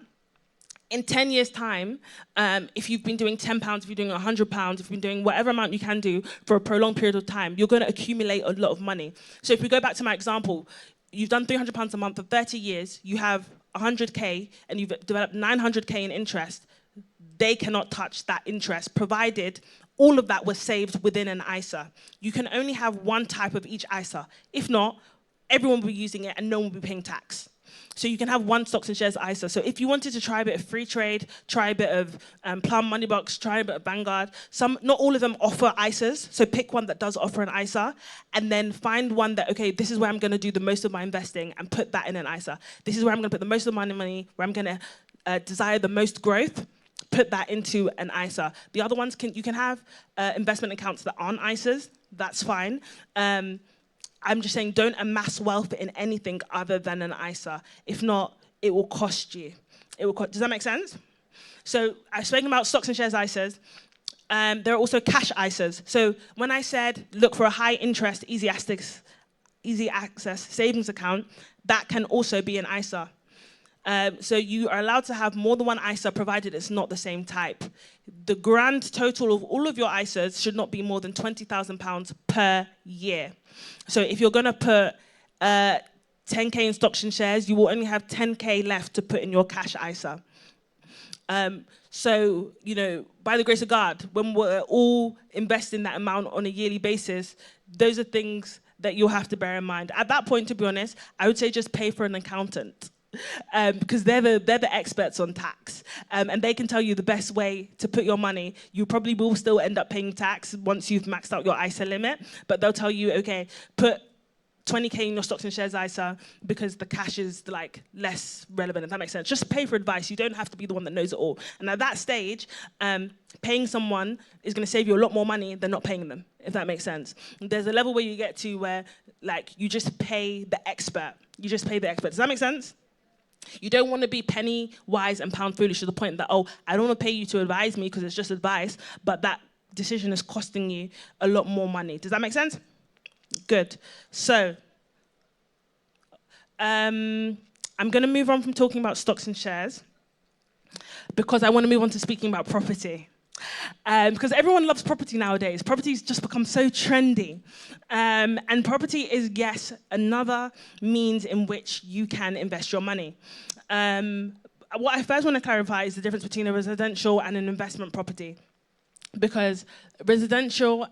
in 10 years' time, if you've been doing £10, if you're doing £100, if you've been doing whatever amount you can do for a prolonged period of time, you're going to accumulate a lot of money. So if we go back to my example, you've done £300 a month for 30 years, you have 100K, and you've developed 900K in interest. They cannot touch that interest, provided all of that was saved within an ISA. You can only have one type of each ISA. If not, everyone will be using it and no one will be paying tax. So you can have one stocks and shares ISA. So if you wanted to try a bit of Free Trade, try a bit of Plum, Moneybox, try a bit of Vanguard, not all of them offer ISAs, so pick one that does offer an ISA, and then find one that, okay, this is where I'm gonna do the most of my investing and put that in an ISA. This is where I'm gonna put the most of my money, where I'm gonna desire the most growth, put that into an ISA. The other ones, you can have investment accounts that aren't ISAs, that's fine. I'm just saying don't amass wealth in anything other than an ISA. If not, it will cost you. Does that make sense? So I've spoken about stocks and shares ISAs. There are also cash ISAs. So when I said look for a high interest, easy access savings account, that can also be an ISA. So you are allowed to have more than one ISA provided it's not the same type. The grand total of all of your ISAs should not be more than £20,000 per year. So if you're going to put 10K in stocks and shares, you will only have 10K left to put in your cash ISA. So, you know, by the grace of God, when we're all investing that amount on a yearly basis, those are things that you'll have to bear in mind. At that point, to be honest, I would say just pay for an accountant. Because they're the experts on tax, and they can tell you the best way to put your money. You probably will still end up paying tax once you've maxed out your ISA limit, but they'll tell you, okay, put 20K in your stocks and shares ISA because the cash is like less relevant, if that makes sense. Just pay for advice. You don't have to be the one that knows it all. And at that stage, paying someone is going to save you a lot more money than not paying them, if that makes sense. There's a level where you get to where like you just pay the expert. You just pay the expert. Does that make sense? You don't want to be penny wise and pound foolish to the point that, oh, I don't want to pay you to advise me because it's just advice, but that decision is costing you a lot more money. Does that make sense? Good. So, I'm going to move on from talking about stocks and shares because I want to move on to speaking about property. Because everyone loves property nowadays. Property's just become so trendy. And property is, yes, another means in which you can invest your money. What I first want to clarify is the difference between a residential and an investment property. Because residential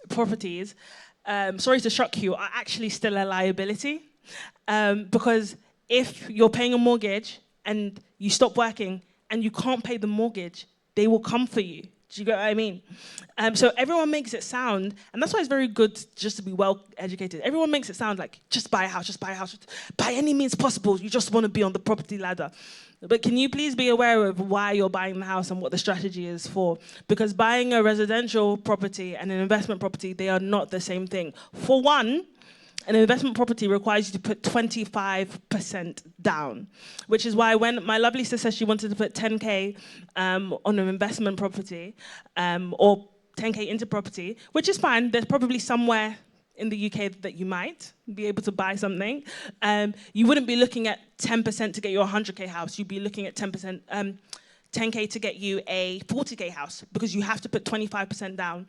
properties, sorry to shock you, are actually still a liability. Because if you're paying a mortgage and you stop working and you can't pay the mortgage, they will come for you. Do you get what I mean? So everyone makes it sound, and that's why it's very good just to be well educated. Everyone makes it sound like just buy a house, just buy a house. By any means possible, you just want to be on the property ladder. But can you please be aware of why you're buying the house and what the strategy is for? Because buying a residential property and an investment property, they are not the same thing. For one, an investment property requires you to put 25% down, which is why when my lovely sister said she wanted to put 10K on an investment property or 10K into property, which is fine. There's probably somewhere in the UK that you might be able to buy something. You wouldn't be looking at 10% to get you a 100K house. You'd be looking at 10K to get you a 40K house because you have to put 25% down.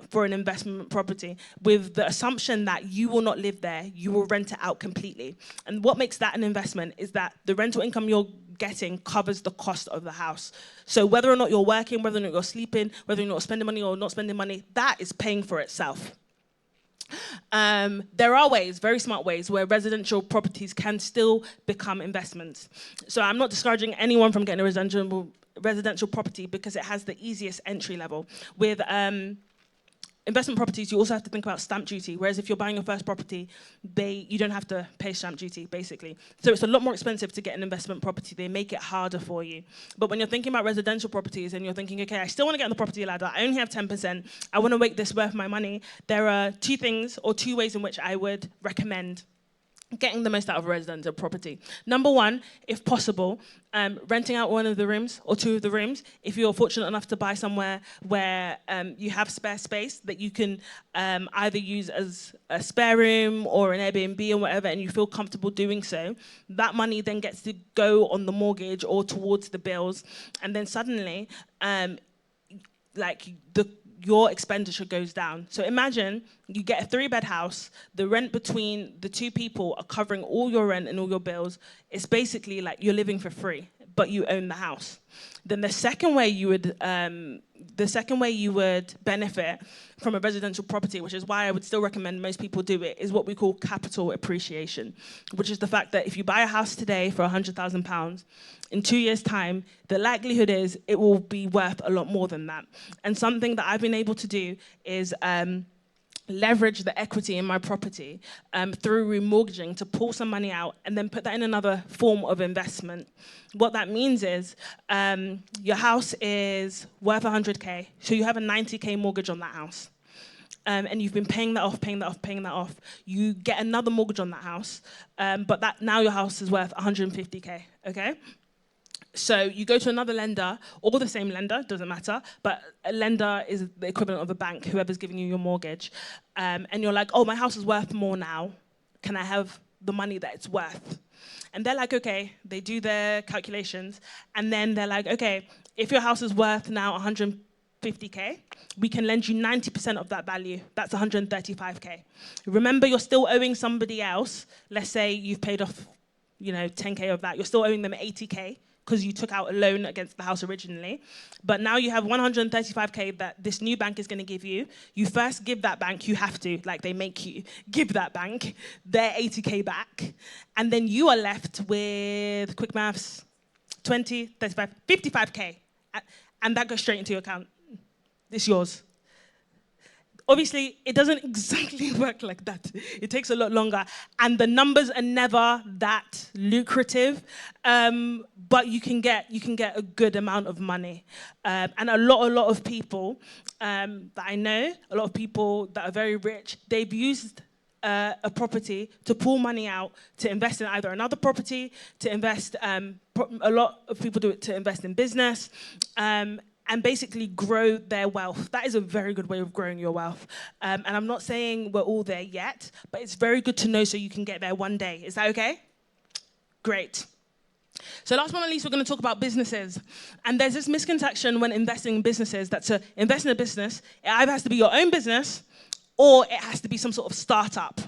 For an investment property with the assumption that you will not live there, you will rent it out completely. And what makes that an investment is that the rental income you're getting covers the cost of the house. So whether or not you're working, whether or not you're sleeping, whether or not you're spending money or not spending money, that is paying for itself. There are ways, very smart ways, where residential properties can still become investments. So I'm not discouraging anyone from getting a residential property because it has the easiest entry level. With investment properties, you also have to think about stamp duty, whereas if you're buying your first property, you don't have to pay stamp duty, basically. So it's a lot more expensive to get an investment property. They make it harder for you. But when you're thinking about residential properties and you're thinking, okay, I still want to get on the property ladder, I only have 10%, I want to make this worth my money, there are two ways in which I would recommend getting the most out of a residential property. Number one, if possible, renting out one of the rooms or two of the rooms. If you're fortunate enough to buy somewhere where you have spare space that you can either use as a spare room or an Airbnb or whatever, and you feel comfortable doing so, that money then gets to go on the mortgage or towards the bills, and then suddenly, your expenditure goes down. So imagine you get a 3-bed house, the rent between the two people are covering all your rent and all your bills. It's basically like you're living for free, but you own the house. Then the second way you would benefit from a residential property, which is why I would still recommend most people do it, is what we call capital appreciation, which is the fact that if you buy a house today for £100,000, in 2 years' time, the likelihood is it will be worth a lot more than that. And something that I've been able to do is leverage the equity in my property through remortgaging to pull some money out and then put that in another form of investment. What that means is your house is worth 100K, so you have a 90K mortgage on that house. And you've been paying that off. You get another mortgage on that house, but now your house is worth 150K, okay? So you go to another lender, or the same lender, doesn't matter, but a lender is the equivalent of a bank, whoever's giving you your mortgage. And you're like, oh, my house is worth more now. Can I have the money that it's worth? And they're like, okay, they do their calculations. And then they're like, okay, if your house is worth now 50K, we can lend you 90% of that value. That's 135K. Remember, you're still owing somebody else. Let's say you've paid off, 10K of that. You're still owing them 80K because you took out a loan against the house originally. But now you have 135K that this new bank is going to give you. You first give that bank, you have to, like they make you, give that bank their 80K back. And then you are left with, quick maths, 20, 35, 55K. And that goes straight into your account. It's yours. Obviously, it doesn't exactly work like that. It takes a lot longer. And the numbers are never that lucrative. But you can get a good amount of money. And a lot of people that I know, a lot of people that are very rich, they've used a property to pull money out to invest in either another property, to invest, a lot of people do it to invest in business, and basically grow their wealth. That is a very good way of growing your wealth. And I'm not saying we're all there yet, but it's very good to know so you can get there one day. Is that okay? Great. So last but not least, we're going to talk about businesses. And there's this misconception when investing in businesses that to invest in a business, it either has to be your own business or it has to be some sort of startup,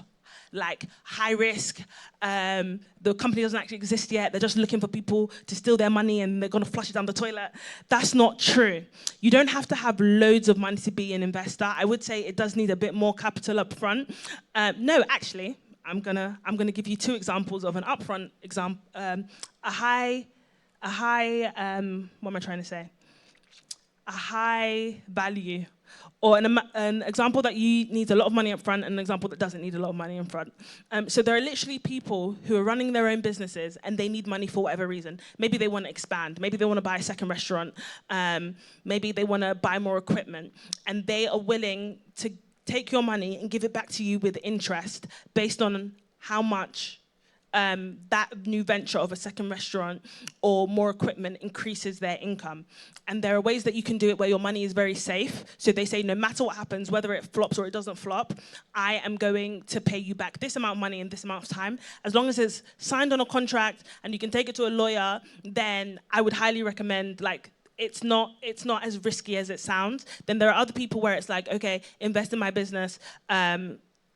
like high risk. The company doesn't actually exist yet. They're just looking for people to steal their money and they're going to flush it down the toilet. That's not true. You don't have to have loads of money to be an investor. I would say it does need a bit more capital up front. No, actually, I'm gonna give you two examples of an upfront example, a high, what am I trying to say? A high value, or an example that needs a lot of money up front and an example that doesn't need a lot of money up front. So there are literally people who are running their own businesses and they need money for whatever reason. Maybe they want to expand. Maybe they want to buy a second restaurant. Maybe they want to buy more equipment. And they are willing to take your money and give it back to you with interest based on how much that new venture of a second restaurant or more equipment increases their income. And there are ways that you can do it where your money is very safe. So they say, no matter what happens, whether it flops or it doesn't flop, I am going to pay you back this amount of money in this amount of time. As long as it's signed on a contract and you can take it to a lawyer, then I would highly recommend, it's not as risky as it sounds. Then there are other people where it's like, okay, invest in my business,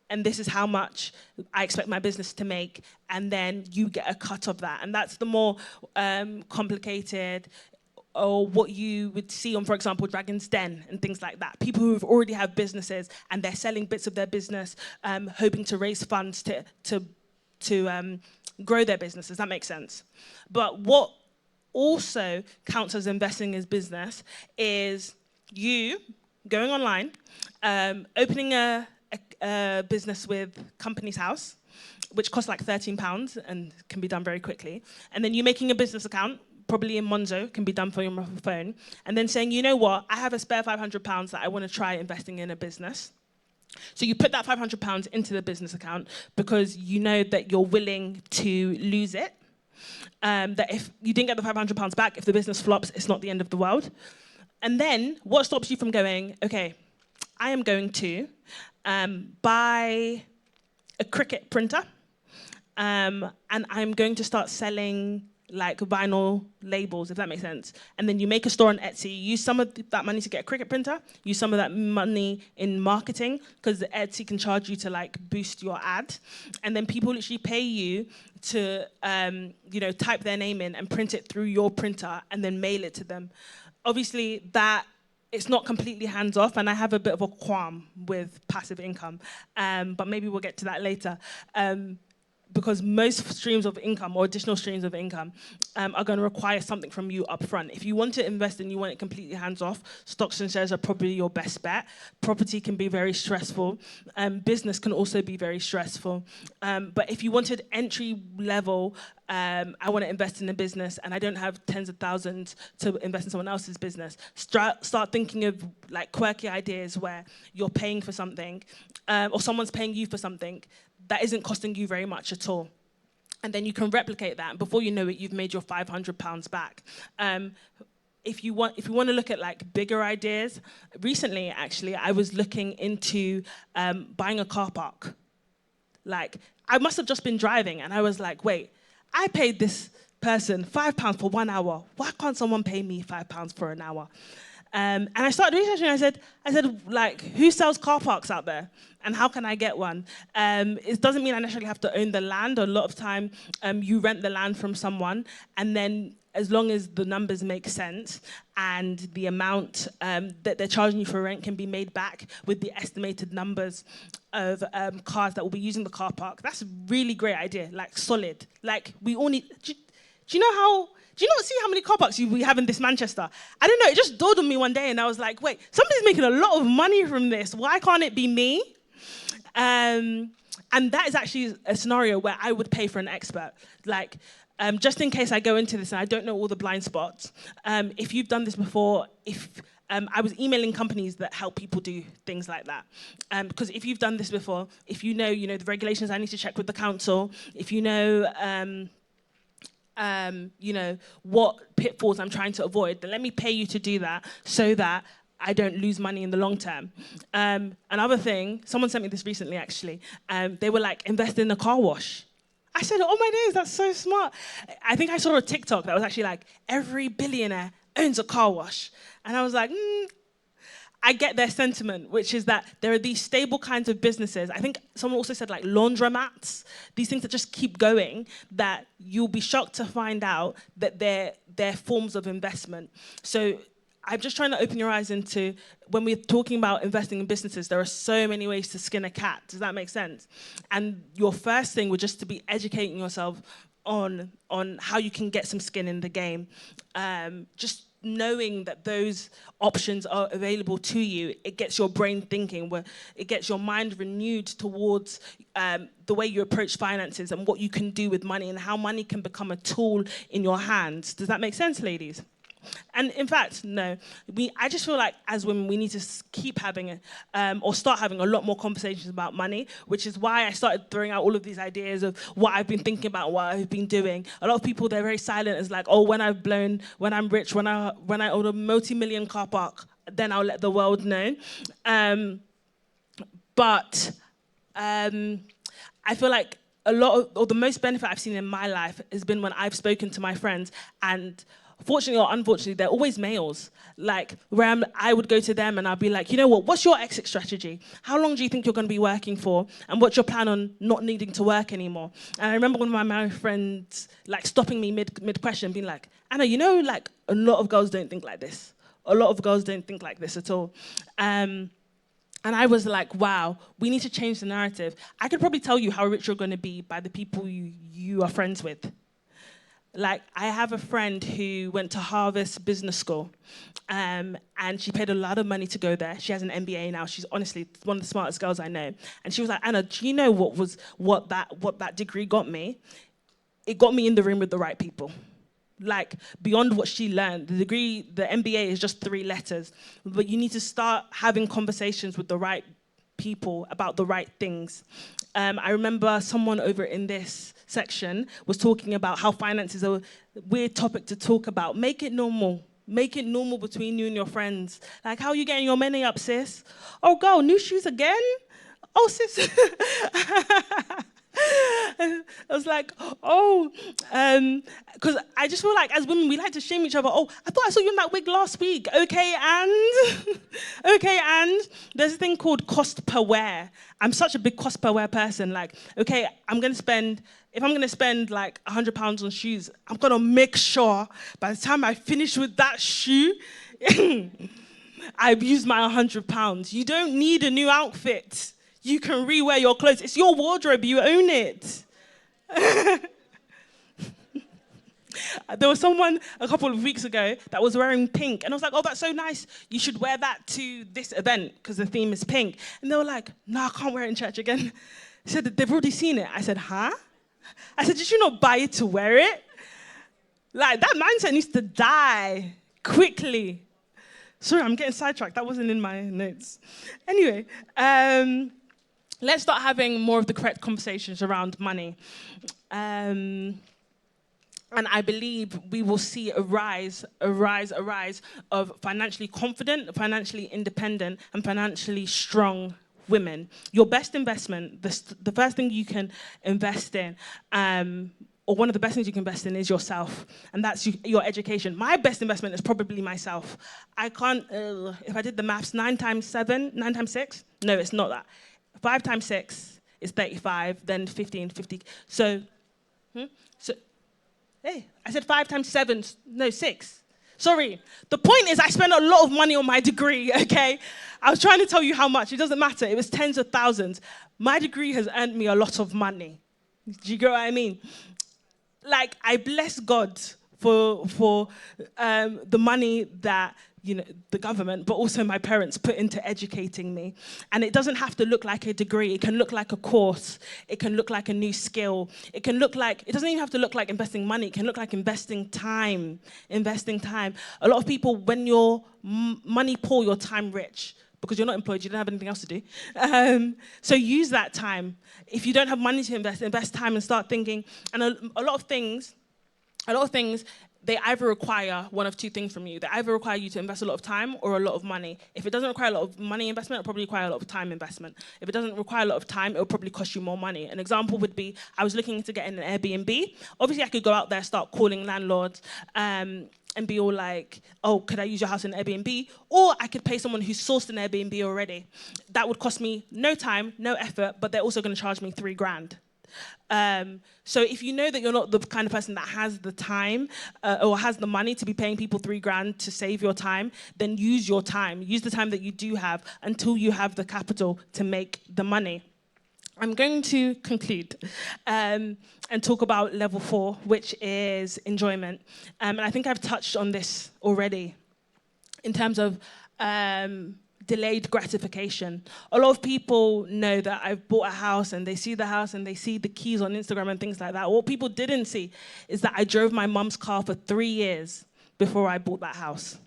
and this is how much I expect my business to make, and then you get a cut of that. And that's the more complicated, or what you would see on, for example, Dragon's Den and things like that. People who already have businesses and they're selling bits of their business, hoping to raise funds to grow their business. Does that make sense? But what also counts as investing in business is you going online, opening a business with Company's House, which costs like £13 and can be done very quickly. And then you making a business account, probably in Monzo, can be done for your phone. And then saying, you know what, I have a spare £500 that I want to try investing in a business. So you put that £500 into the business account because you know that you're willing to lose it. That if you didn't get the £500 back, if the business flops, it's not the end of the world. And then what stops you from going, okay, I am going to buy a Cricut printer, and I'm going to start selling like vinyl labels, if that makes sense. And then you make a store on Etsy, use some of that money to get a Cricut printer, use some of that money in marketing, because Etsy can charge you to like boost your ad. And then people literally pay you to type their name in and print it through your printer and then mail it to them. Obviously that it's not completely hands-off, and I have a bit of a qualm with passive income, but maybe we'll get to that later. Because most streams of income or additional streams of income are going to require something from you up front. If you want to invest and you want it completely hands-off, stocks and shares are probably your best bet. Property can be very stressful. Business can also be very stressful. But if you wanted entry level, I want to invest in a business and I don't have tens of thousands to invest in someone else's business, start thinking of like quirky ideas where you're paying for something or someone's paying you for something that isn't costing you very much at all. And then you can replicate that, and before you know it, you've made your £500 back. If you want to look at like bigger ideas, recently actually I was looking into buying a car park. Like I must have just been driving and I was like, wait, I paid this person £5 for 1 hour. Why can't someone pay me £5 for an hour? And I started researching. I said, like, who sells car parks out there? And how can I get one? It doesn't mean I necessarily have to own the land. A lot of time, you rent the land from someone, and then as long as the numbers make sense and the amount that they're charging you for rent can be made back with the estimated numbers of cars that will be using the car park, that's a really great idea, like solid. Like we all need, do you not see how many car parks we have in this Manchester? I don't know, it just dawned on me one day and I was like, wait, somebody's making a lot of money from this. Why can't it be me? And that is actually a scenario where I would pay for an expert. Like, just in case I go into this and I don't know all the blind spots, if you've done this before, I was emailing companies that help people do things like that. Because if you've done this before, if you know the regulations I need to check with the council, if you know what pitfalls I'm trying to avoid, then let me pay you to do that so that I don't lose money in the long term. Another thing, someone sent me this recently actually, they were like, invest in a car wash. I said, oh my days, that's so smart. I think I saw a TikTok that was actually like, every billionaire owns a car wash. And I was like, I get their sentiment, which is that there are these stable kinds of businesses. I think someone also said like laundromats, these things that just keep going, that you'll be shocked to find out that they're forms of investment. So I'm just trying to open your eyes into, when we're talking about investing in businesses, there are so many ways to skin a cat. Does that make sense? And your first thing would just to be educating yourself on how you can get some skin in the game. Just knowing that those options are available to you, it gets your brain thinking, where it gets your mind renewed towards the way you approach finances and what you can do with money and how money can become a tool in your hands. Does that make sense, ladies? And in fact, no, I just feel like as women, we need to keep having or start having a lot more conversations about money, which is why I started throwing out all of these ideas of what I've been thinking about, what I've been doing. A lot of people, they're very silent. It's like, oh, when I'm rich, when I own a multi-million car park, then I'll let the world know. But I feel like a lot of, or the most benefit I've seen in my life has been when I've spoken to my friends, and fortunately or unfortunately, they're always males. Like, where I would go to them and I'd be like, you know what, what's your exit strategy? How long do you think you're going to be working for? And what's your plan on not needing to work anymore? And I remember one of my married friends, like, stopping me mid-question, being like, Anna, like, a lot of girls don't think like this. A lot of girls don't think like this at all. And I was like, wow, we need to change the narrative. I could probably tell you how rich you're going to be by the people you are friends with. Like, I have a friend who went to Harvard Business School, and she paid a lot of money to go there. She has an MBA now. She's honestly one of the smartest girls I know. And she was like, Anna, do you know what that degree got me? It got me in the room with the right people. Like, beyond what she learned, the MBA is just 3 letters, but you need to start having conversations with the right people about the right things. I remember someone over in this section was talking about how finance is a weird topic to talk about. Make it normal. Make it normal between you and your friends. Like, how are you getting your money up, sis? Oh, girl, new shoes again? Oh, sis. I was like, oh, because I just feel like as women, we like to shame each other. Oh, I thought I saw you in that wig last week. Okay, and? Okay, and? There's a thing called cost per wear. I'm such a big cost per wear person. Like, okay, if I'm going to spend like £100 on shoes, I'm going to make sure by the time I finish with that shoe, I've used my £100. You don't need a new outfit. You can rewear your clothes. It's your wardrobe. You own it. There was someone a couple of weeks ago that was wearing pink. And I was like, oh, that's so nice. You should wear that to this event because the theme is pink. And they were like, no, I can't wear it in church again. They said that they've already seen it. I said, huh? I said, did you not buy it to wear it? Like, that mindset needs to die quickly. Sorry, I'm getting sidetracked. That wasn't in my notes. Anyway, let's start having more of the correct conversations around money. And I believe we will see a rise of financially confident, financially independent, and financially strong women. Your best investment, the first thing you can invest in, or one of the best things you can invest in is yourself, and that's your education. My best investment is probably myself. I can't, if I did the maths, 9 times 7, 9 times 6? No, it's not that. 5 times 6 is 35, then 15, 50. So, hey, I said 5 times 7, no, 6. Sorry. The point is I spent a lot of money on my degree, okay? I was trying to tell you how much. It doesn't matter. It was tens of thousands. My degree has earned me a lot of money. Do you get what I mean? Like, I bless God for the money that, the government, but also my parents put into educating me. And it doesn't have to look like a degree. It can look like a course. It can look like a new skill. It doesn't even have to look like investing money. It can look like investing time. Investing time. A lot of people, when you're money poor, you're time rich. Because you're not employed, you don't have anything else to do. So use that time. If you don't have money to invest time and start thinking. And a lot of things, they either require one of two things from you. They either require you to invest a lot of time or a lot of money. If it doesn't require a lot of money investment, it'll probably require a lot of time investment. If it doesn't require a lot of time, it'll probably cost you more money. An example would be, I was looking into getting an Airbnb. Obviously, I could go out there, start calling landlords, and be all like, oh, could I use your house in Airbnb? Or I could pay someone who's sourced an Airbnb already. That would cost me no time, no effort, but they're also gonna charge me $3,000. So if you know that you're not the kind of person that has the time or has the money to be paying people $3,000 to save your time, then use your time. Use the time that you do have until you have the capital to make the money. I'm going to conclude and talk about level 4, which is enjoyment. And I think I've touched on this already in terms of delayed gratification. A lot of people know that I've bought a house and they see the house and they see the keys on Instagram and things like that. What people didn't see is that I drove my mum's car for 3 years before I bought that house.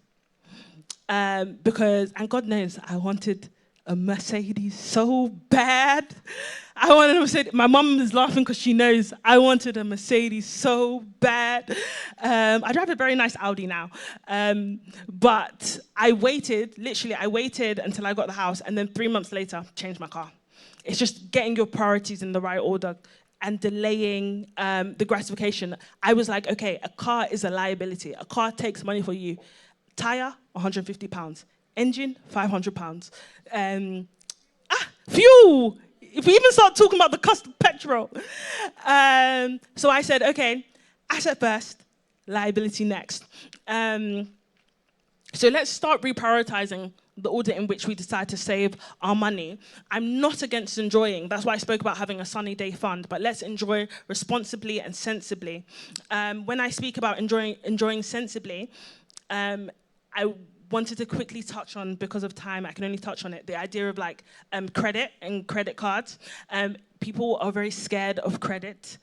Because, and God knows, I wanted a Mercedes so bad. I wanted a Mercedes. My mum is laughing because she knows I wanted a Mercedes so bad. I drive a very nice Audi now. But I waited until I got the house, and then 3 months later, changed my car. It's just getting your priorities in the right order and delaying the gratification. I was like, okay, a car is a liability. A car takes money for you. Tire, £150. Engine, £500. Fuel! If we even start talking about the cost of petrol. So I said, okay, asset first, liability next. So let's start reprioritizing the order in which we decide to save our money. I'm not against enjoying. That's why I spoke about having a sunny day fund, but let's enjoy responsibly and sensibly. When I speak about enjoying sensibly, I wanted to quickly touch on, because of time, I can only touch on it, the idea of like credit and credit cards. People are very scared of credit.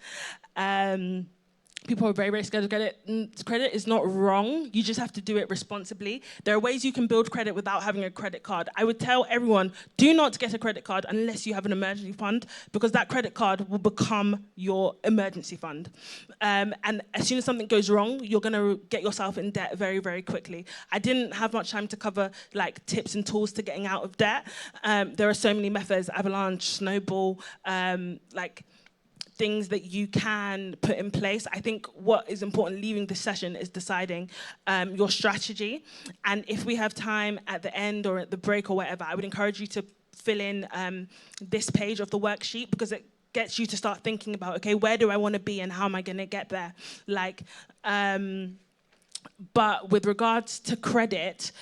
People are very, very scared of credit. Credit is not wrong. You just have to do it responsibly. There are ways you can build credit without having a credit card. I would tell everyone, do not get a credit card unless you have an emergency fund, because that credit card will become your emergency fund. And as soon as something goes wrong, you're going to get yourself in debt very, very quickly. I didn't have much time to cover like tips and tools to getting out of debt. There are so many methods, avalanche, snowball, things that you can put in place. I think what is important leaving this session is deciding your strategy. And if we have time at the end or at the break or whatever, I would encourage you to fill in this page of the worksheet, because it gets you to start thinking about, okay, where do I want to be and how am I going to get there? But with regards to credit,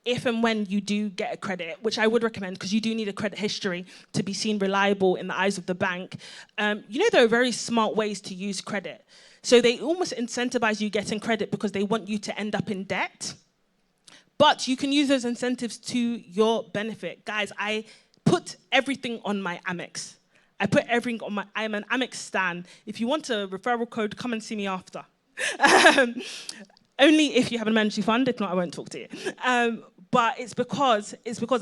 if and when you do get a credit, which I would recommend because you do need a credit history to be seen reliable in the eyes of the bank, there are very smart ways to use credit. So they almost incentivize you getting credit because they want you to end up in debt. But you can use those incentives to your benefit. Guys, I put everything on my Amex. I am an Amex stan. If you want a referral code, come and see me after. Only if you have an emergency fund. If not, I won't talk to you. But it's because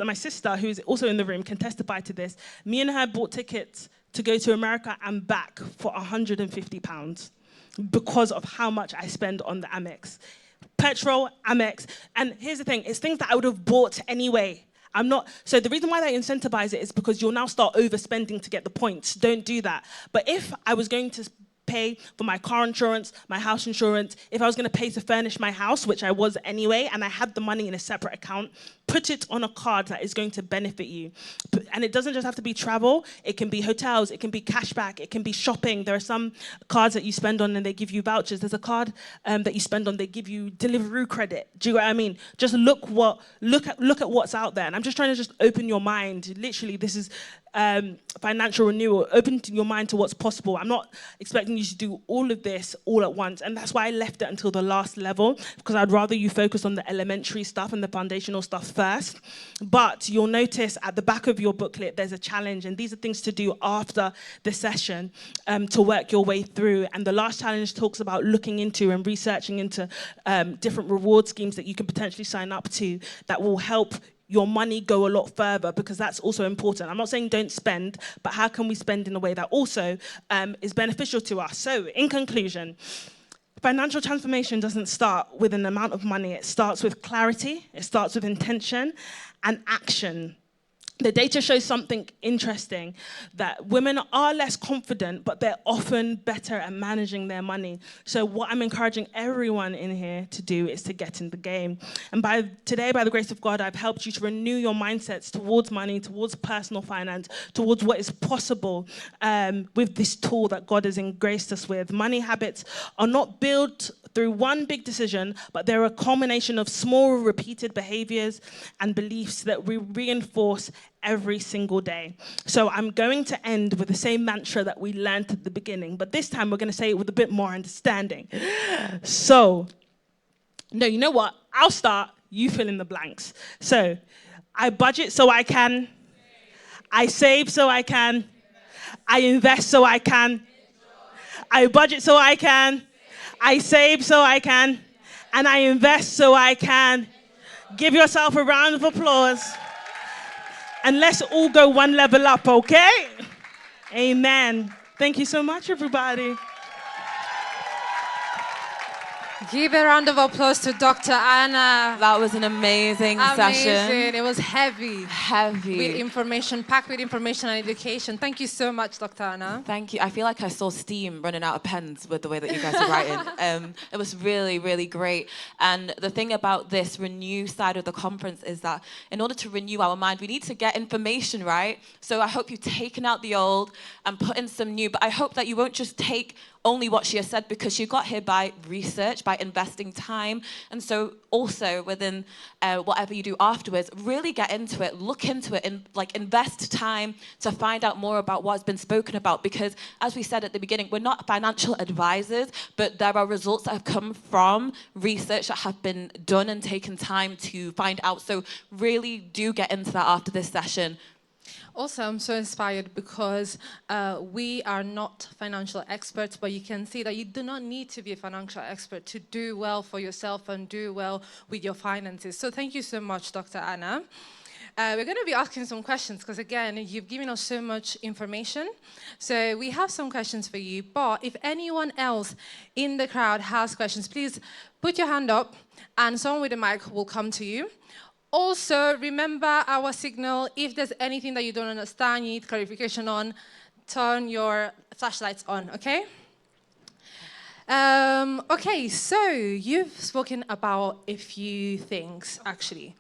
my sister, who's also in the room, can testify to this. Me and her bought tickets to go to America and back for £150 because of how much I spend on the Amex. Petrol, Amex. And here's the thing, it's things that I would have bought anyway. So the reason why they incentivize it is because you'll now start overspending to get the points. Don't do that. But if I was going to pay for my car insurance, my house insurance, if I was going to pay to furnish my house, which I was anyway, and I had the money in a separate account, put it on a card that is going to benefit you. And it doesn't just have to be travel. It can be hotels. It can be cashback. It can be shopping. There are some cards that you spend on and they give you vouchers. There's a card that you spend on, they give you Deliveroo credit. Do you know what I mean? Just look at what's out there. And I'm just trying to just open your mind. Literally, this is financial renewal. Open your mind to what's possible. I'm not expecting you to do all of this all at once. And that's why I left it until the last level, because I'd rather you focus on the elementary stuff and the foundational stuff first. But you'll notice at the back of your booklet, there's a challenge. And these are things to do after the session to work your way through. And the last challenge talks about looking into and researching into different reward schemes that you can potentially sign up to that will help your money go a lot further, because that's also important. I'm not saying don't spend, but how can we spend in a way that also is beneficial to us? So in conclusion, financial transformation doesn't start with an amount of money. It starts with clarity, it starts with intention and action. The data shows something interesting, that women are less confident, but they're often better at managing their money. So what I'm encouraging everyone in here to do is to get in the game. And today, by the grace of God, I've helped you to renew your mindsets towards money, towards personal finance, towards what is possible with this tool that God has engraced us with. Money habits are not built through one big decision, but they're a combination of small repeated behaviors and beliefs that we reinforce every single day. So I'm going to end with the same mantra that we learned at the beginning, but this time we're going to say it with a bit more understanding. So, no, you know what? I'll start, you fill in the blanks. So, I budget so I can, I save so I can, I invest so I can, I budget so I can, I save so I can, and I invest so I can. Give yourself a round of applause. And let's all go one level up, okay? Amen. Thank you so much, everybody. Give a round of applause to Dr. Anna. That was an amazing session. It was heavy. Heavy. With information, packed with information and education. Thank you so much, Dr. Anna. Thank you. I feel like I saw steam running out of pens with the way that you guys are writing. It was really, really great. And the thing about this renew side of the conference is that in order to renew our mind, we need to get information, right? So I hope you've taken out the old and put in some new, but I hope that you won't just take only what she has said, because she got here by research, by investing time. And so also within whatever you do afterwards, really get into it, look into it, and invest time to find out more about what's been spoken about. Because as we said at the beginning, we're not financial advisors, but there are results that have come from research that have been done and taken time to find out. So really do get into that after this session. Also, I'm so inspired because we are not financial experts, but you can see that you do not need to be a financial expert to do well for yourself and do well with your finances. So thank you so much, Dr. Anna. We're going to be asking some questions because, again, you've given us so much information. So we have some questions for you. But if anyone else in the crowd has questions, please put your hand up and someone with a mic will come to you. Also, remember our signal. If there's anything that you don't understand, you need clarification on, turn your flashlights on, okay? Okay, so you've spoken about a few things, actually.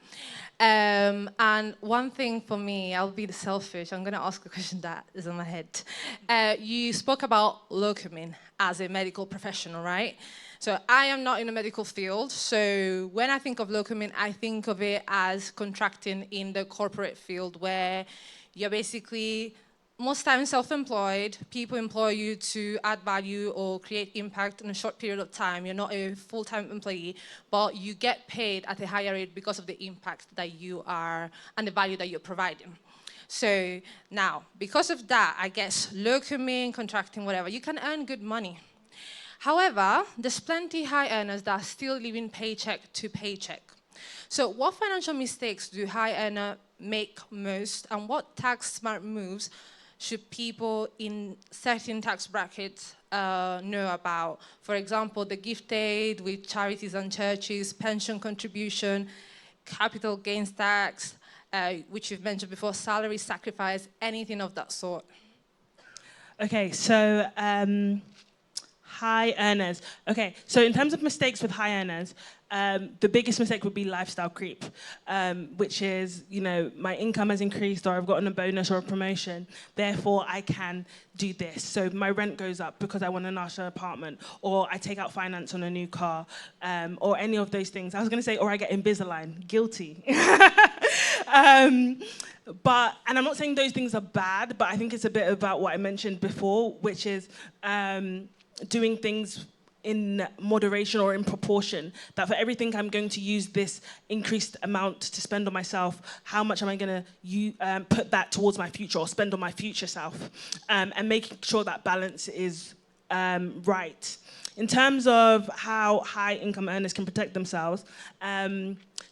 And one thing for me, I'll be the selfish, I'm going to ask a question that is on my head. You spoke about locuming as a medical professional, right? So I am not in the medical field, so when I think of locuming, I think of it as contracting in the corporate field where you're basically most times self-employed. People employ you to add value or create impact in a short period of time. You're not a full-time employee, but you get paid at a higher rate because of the impact that you are and the value that you're providing. So now, because of that, I guess locuming, contracting, whatever, you can earn good money. However, there's plenty high earners that are still living paycheck to paycheck. So what financial mistakes do high earners make most, and what tax smart moves should people in certain tax brackets know about? For example, the gift aid with charities and churches, pension contribution, capital gains tax, which you've mentioned before, salary sacrifice, anything of that sort. Okay, so High earners. Okay, so in terms of mistakes with high earners, the biggest mistake would be lifestyle creep, which is, you know, my income has increased or I've gotten a bonus or a promotion, therefore I can do this. So my rent goes up because I want a nicer apartment, or I take out finance on a new car, or any of those things. I was going to say, or I get Invisalign. Guilty. And I'm not saying those things are bad, but I think it's a bit about what I mentioned before, which is doing things in moderation or in proportion, that for everything I'm going to use this increased amount to spend on myself, how much am I going to put that towards my future or spend on my future self, and making sure that balance is right. In terms of how high income earners can protect themselves,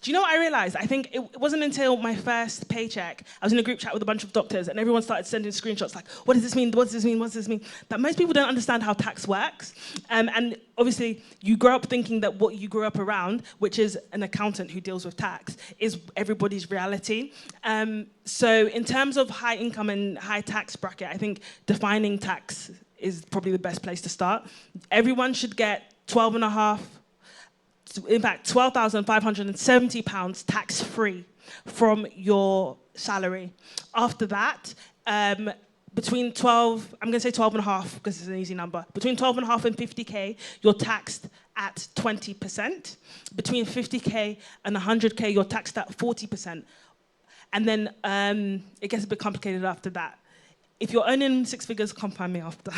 do you know what I realized? I think it wasn't until my first paycheck, I was in a group chat with a bunch of doctors and everyone started sending screenshots like, what does this mean? What does this mean? What does this mean? That most people don't understand how tax works. And obviously you grow up thinking that what you grew up around, which is an accountant who deals with tax, is everybody's reality. So in terms of high income and high tax bracket, I think defining tax is probably the best place to start. Everyone should get 12,570 pounds tax-free from your salary. After that, between 12, I'm going to say 12 and a half because it's an easy number. Between 12 and a half and 50K, you're taxed at 20%. Between 50K and 100K, you're taxed at 40%. And then it gets a bit complicated after that. If you're earning six figures, come find me after,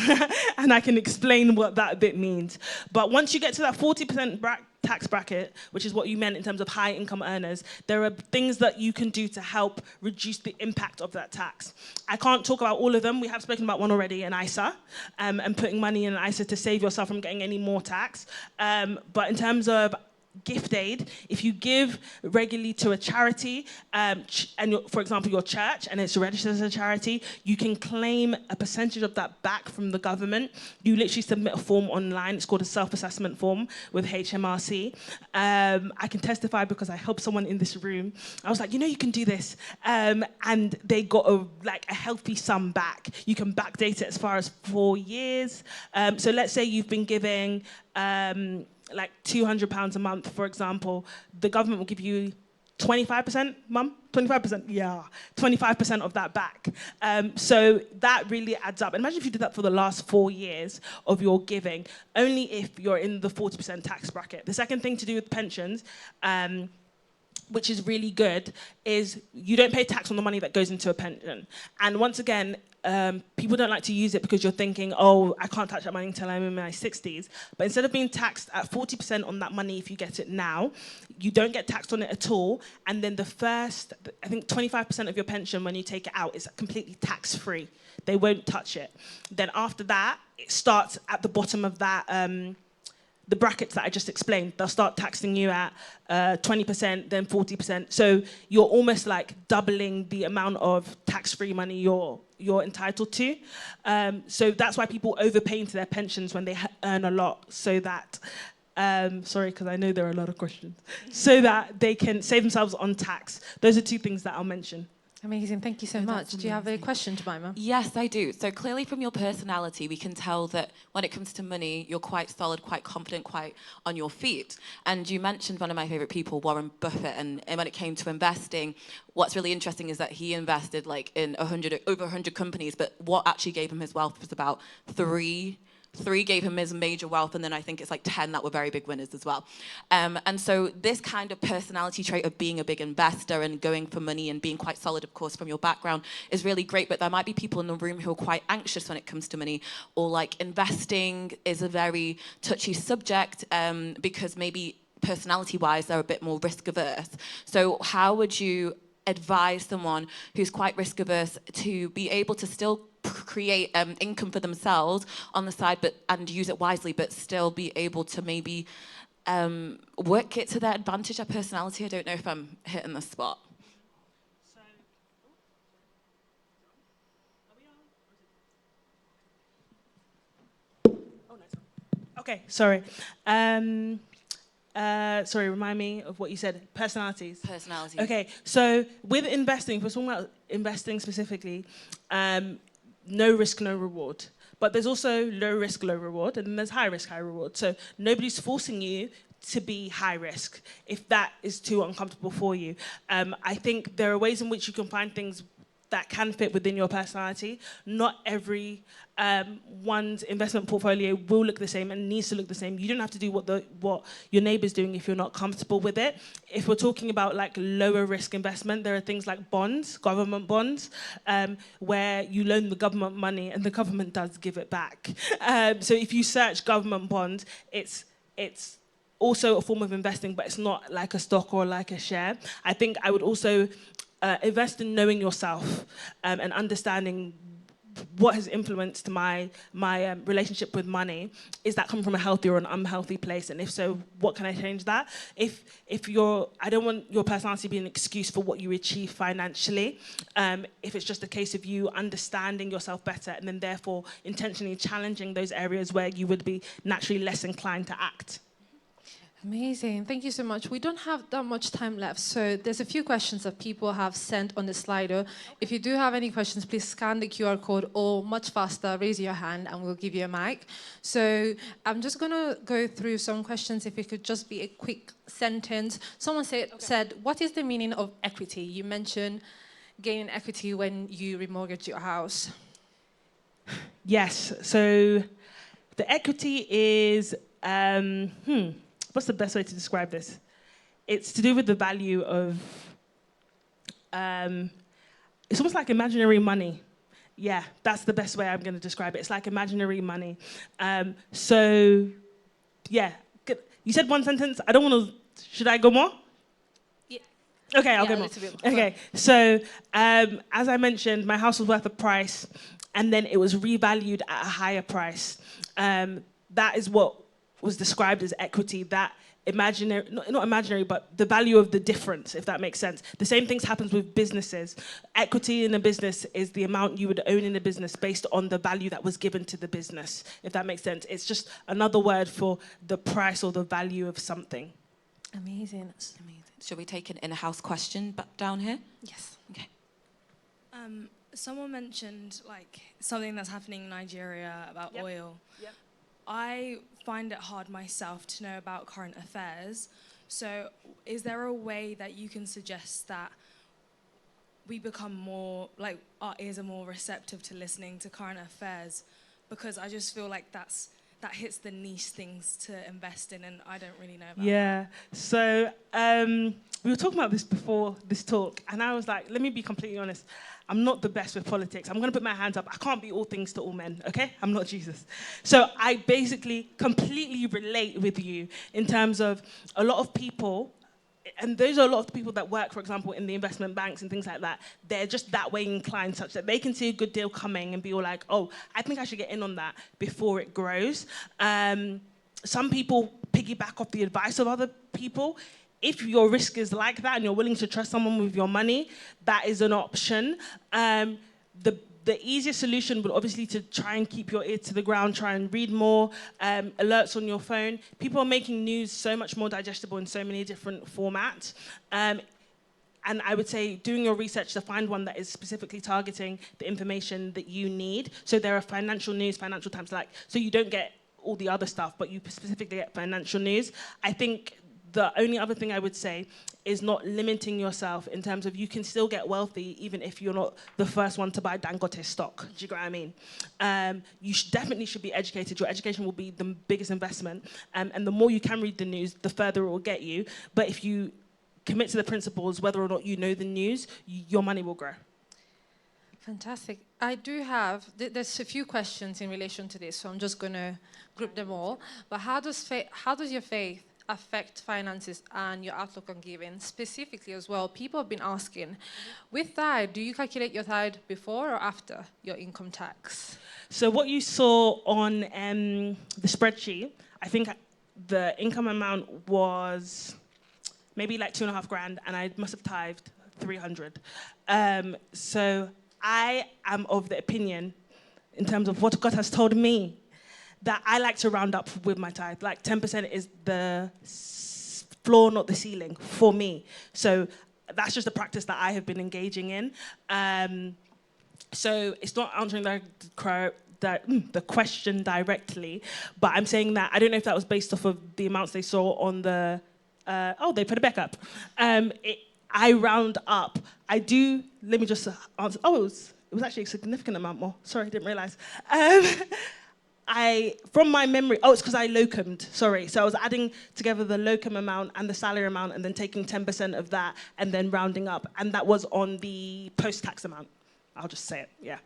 and I can explain what that bit means. But once you get to that 40% tax bracket, which is what you meant in terms of high income earners, there are things that you can do to help reduce the impact of that tax. I can't talk about all of them. We have spoken about one already, an ISA, and putting money in an ISA to save yourself from getting any more tax. But in terms of gift aid, if you give regularly to a charity, for example, your church, and it's registered as a charity, you can claim a percentage of that back from the government. You literally submit a form online. It's called a self-assessment form with HMRC. I can testify because I helped someone in this room. I was like, you know, you can do this. And they got a healthy sum back. You can backdate it as far as 4 years. So let's say you've been giving like £200 a month, for example, the government will give you 25%, mum? 25%? Yeah, 25% of that back. So that really adds up. And imagine if you did that for the last 4 years of your giving, only if you're in the 40% tax bracket. The second thing to do with pensions, which is really good, is you don't pay tax on the money that goes into a pension. And once again, people don't like to use it because you're thinking, oh, I can't touch that money until I'm in my 60s. But instead of being taxed at 40% on that money if you get it now, you don't get taxed on it at all. And then the first, I think 25% of your pension when you take it out is completely tax-free. They won't touch it. Then after that, it starts at the bottom of that, the brackets that I just explained. They'll start taxing you at 20%, then 40%. So you're almost like doubling the amount of tax-free money you're entitled to. So that's why people overpay into their pensions when they earn a lot, so that, sorry, because I know there are a lot of questions, so that they can save themselves on tax. Those are two things that I'll mention. Amazing, thank you so much. Do you have a question, Jemima? Yes, I do. So clearly from your personality, we can tell that when it comes to money, you're quite solid, quite confident, quite on your feet. And you mentioned one of my favorite people, Warren Buffett, and when it came to investing, what's really interesting is that he invested like in over 100 companies, but what actually gave him his wealth was about three gave him his major wealth, and then I think it's like 10 that were very big winners as well. And so this kind of personality trait of being a big investor and going for money and being quite solid, of course, from your background is really great, but there might be people in the room who are quite anxious when it comes to money, or like investing is a very touchy subject because maybe personality-wise they're a bit more risk-averse. So how would you advise someone who's quite risk-averse to be able to still create income for themselves on the side, and use it wisely, but still be able to maybe work it to their advantage, their personality? I don't know if I'm hitting the spot. Okay, sorry. Sorry, remind me of what you said. Personalities. Personalities. Okay, so with investing, if we're talking about investing specifically, no risk, no reward. But there's also low risk, low reward, and then there's high risk, high reward. So nobody's forcing you to be high risk if that is too uncomfortable for you. I think there are ways in which you can find things that can fit within your personality. Not every one's investment portfolio will look the same and needs to look the same. You don't have to do what your neighbour's doing if you're not comfortable with it. If we're talking about like lower risk investment, there are things like bonds, government bonds, where you loan the government money and the government does give it back. So if you search government bonds, it's also a form of investing, but it's not like a stock or like a share. I think I would also invest in knowing yourself and understanding what has influenced my relationship with money. Is that coming from a healthy or an unhealthy place? And if so, what can I change that? If I don't want your personality to be an excuse for what you achieve financially. If it's just a case of you understanding yourself better and then therefore intentionally challenging those areas where you would be naturally less inclined to act. Amazing. Thank you so much. We don't have that much time left, so there's a few questions that people have sent on the Slido. If you do have any questions, please scan the QR code or much faster, raise your hand and we'll give you a mic. So I'm just going to go through some questions. If it could just be a quick sentence. Someone said, what is the meaning of equity? You mentioned gaining equity when you remortgage your house. Yes. So the equity is... what's the best way to describe this? It's to do with the value of, it's almost like imaginary money. Yeah, that's the best way I'm going to describe it. It's like imaginary money. So, yeah, you said one sentence. I don't want to, should I go more? Yeah. Okay, I'll go more. Okay, so as I mentioned, my house was worth a price and then it was revalued at a higher price. That is what was described as equity, that imaginary, not imaginary, but the value of the difference, if that makes sense. The same things happens with businesses. Equity in a business is the amount you would own in a business based on the value that was given to the business, if that makes sense. It's just another word for the price or the value of something. Amazing. Shall we take an in-house question down here? Yes. Okay. Someone mentioned like something that's happening in Nigeria about oil. Yep. I find it hard myself to know about current affairs. So is there a way that you can suggest that we become more, like our ears are more receptive to listening to current affairs? Because I just feel like that hits the niche things to invest in and I don't really know about. Yeah, so we were talking about this before this talk and I was like, let me be completely honest. I'm not the best with politics. I'm going to put my hands up. I can't be all things to all men, okay? I'm not Jesus. So I basically completely relate with you in terms of a lot of people, and those are a lot of people that work, for example, in the investment banks and things like that. They're just that way inclined such that they can see a good deal coming and be all like, oh, I think I should get in on that before it grows. Some people piggyback off the advice of other people. If your risk is like that and you're willing to trust someone with your money, that is an option. The easiest solution would obviously to try and keep your ear to the ground, try and read more, alerts on your phone. People are making news so much more digestible in so many different formats. And I would say doing your research to find one that is specifically targeting the information that you need. So there are financial news, Financial Times, so you don't get all the other stuff, but you specifically get financial news. I think the only other thing I would say is not limiting yourself in terms of you can still get wealthy even if you're not the first one to buy Dangote stock. Do you get what I mean? You definitely should be educated. Your education will be the biggest investment. And the more you can read the news, the further it will get you. But if you commit to the principles, whether or not you know the news, your money will grow. Fantastic. I do have, there's a few questions in relation to this, so I'm just going to group them all. But how does your faith affect finances and your outlook on giving? Specifically as well, people have been asking, with tithe, do you calculate your tithe before or after your income tax? So what you saw on the spreadsheet, I think the income amount was maybe like 2.5 grand, and I must have tithed 300. So I am of the opinion, in terms of what God has told me, that I like to round up with my tithe. Like 10% is the floor, not the ceiling, for me. So that's just a practice that I have been engaging in. So it's not answering the question directly, but I'm saying that I don't know if that was based off of the amounts they saw on the. They put it back up. I round up. I do. Let me just answer. It was actually a significant amount more. Sorry, I didn't realize. From my memory, it's because I locumed, sorry. So I was adding together the locum amount and the salary amount and then taking 10% of that and then rounding up. And that was on the post-tax amount. I'll just say it, yeah.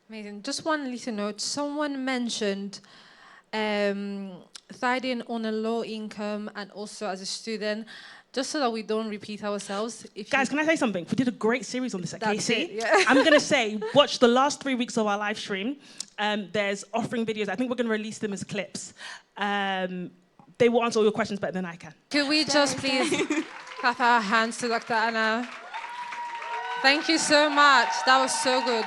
Amazing. Just one little note. Someone mentioned studying on a low income and also as a student, just so that we don't repeat ourselves. Guys, can I say something? We did a great series on this at That's KC. it, yeah. I'm going to say, watch the last 3 weeks of our live stream. There's offering videos. I think we're going to release them as clips. They will answer all your questions better than I can. Could we just please clap our hands to Dr. Anna? Thank you so much. That was so good.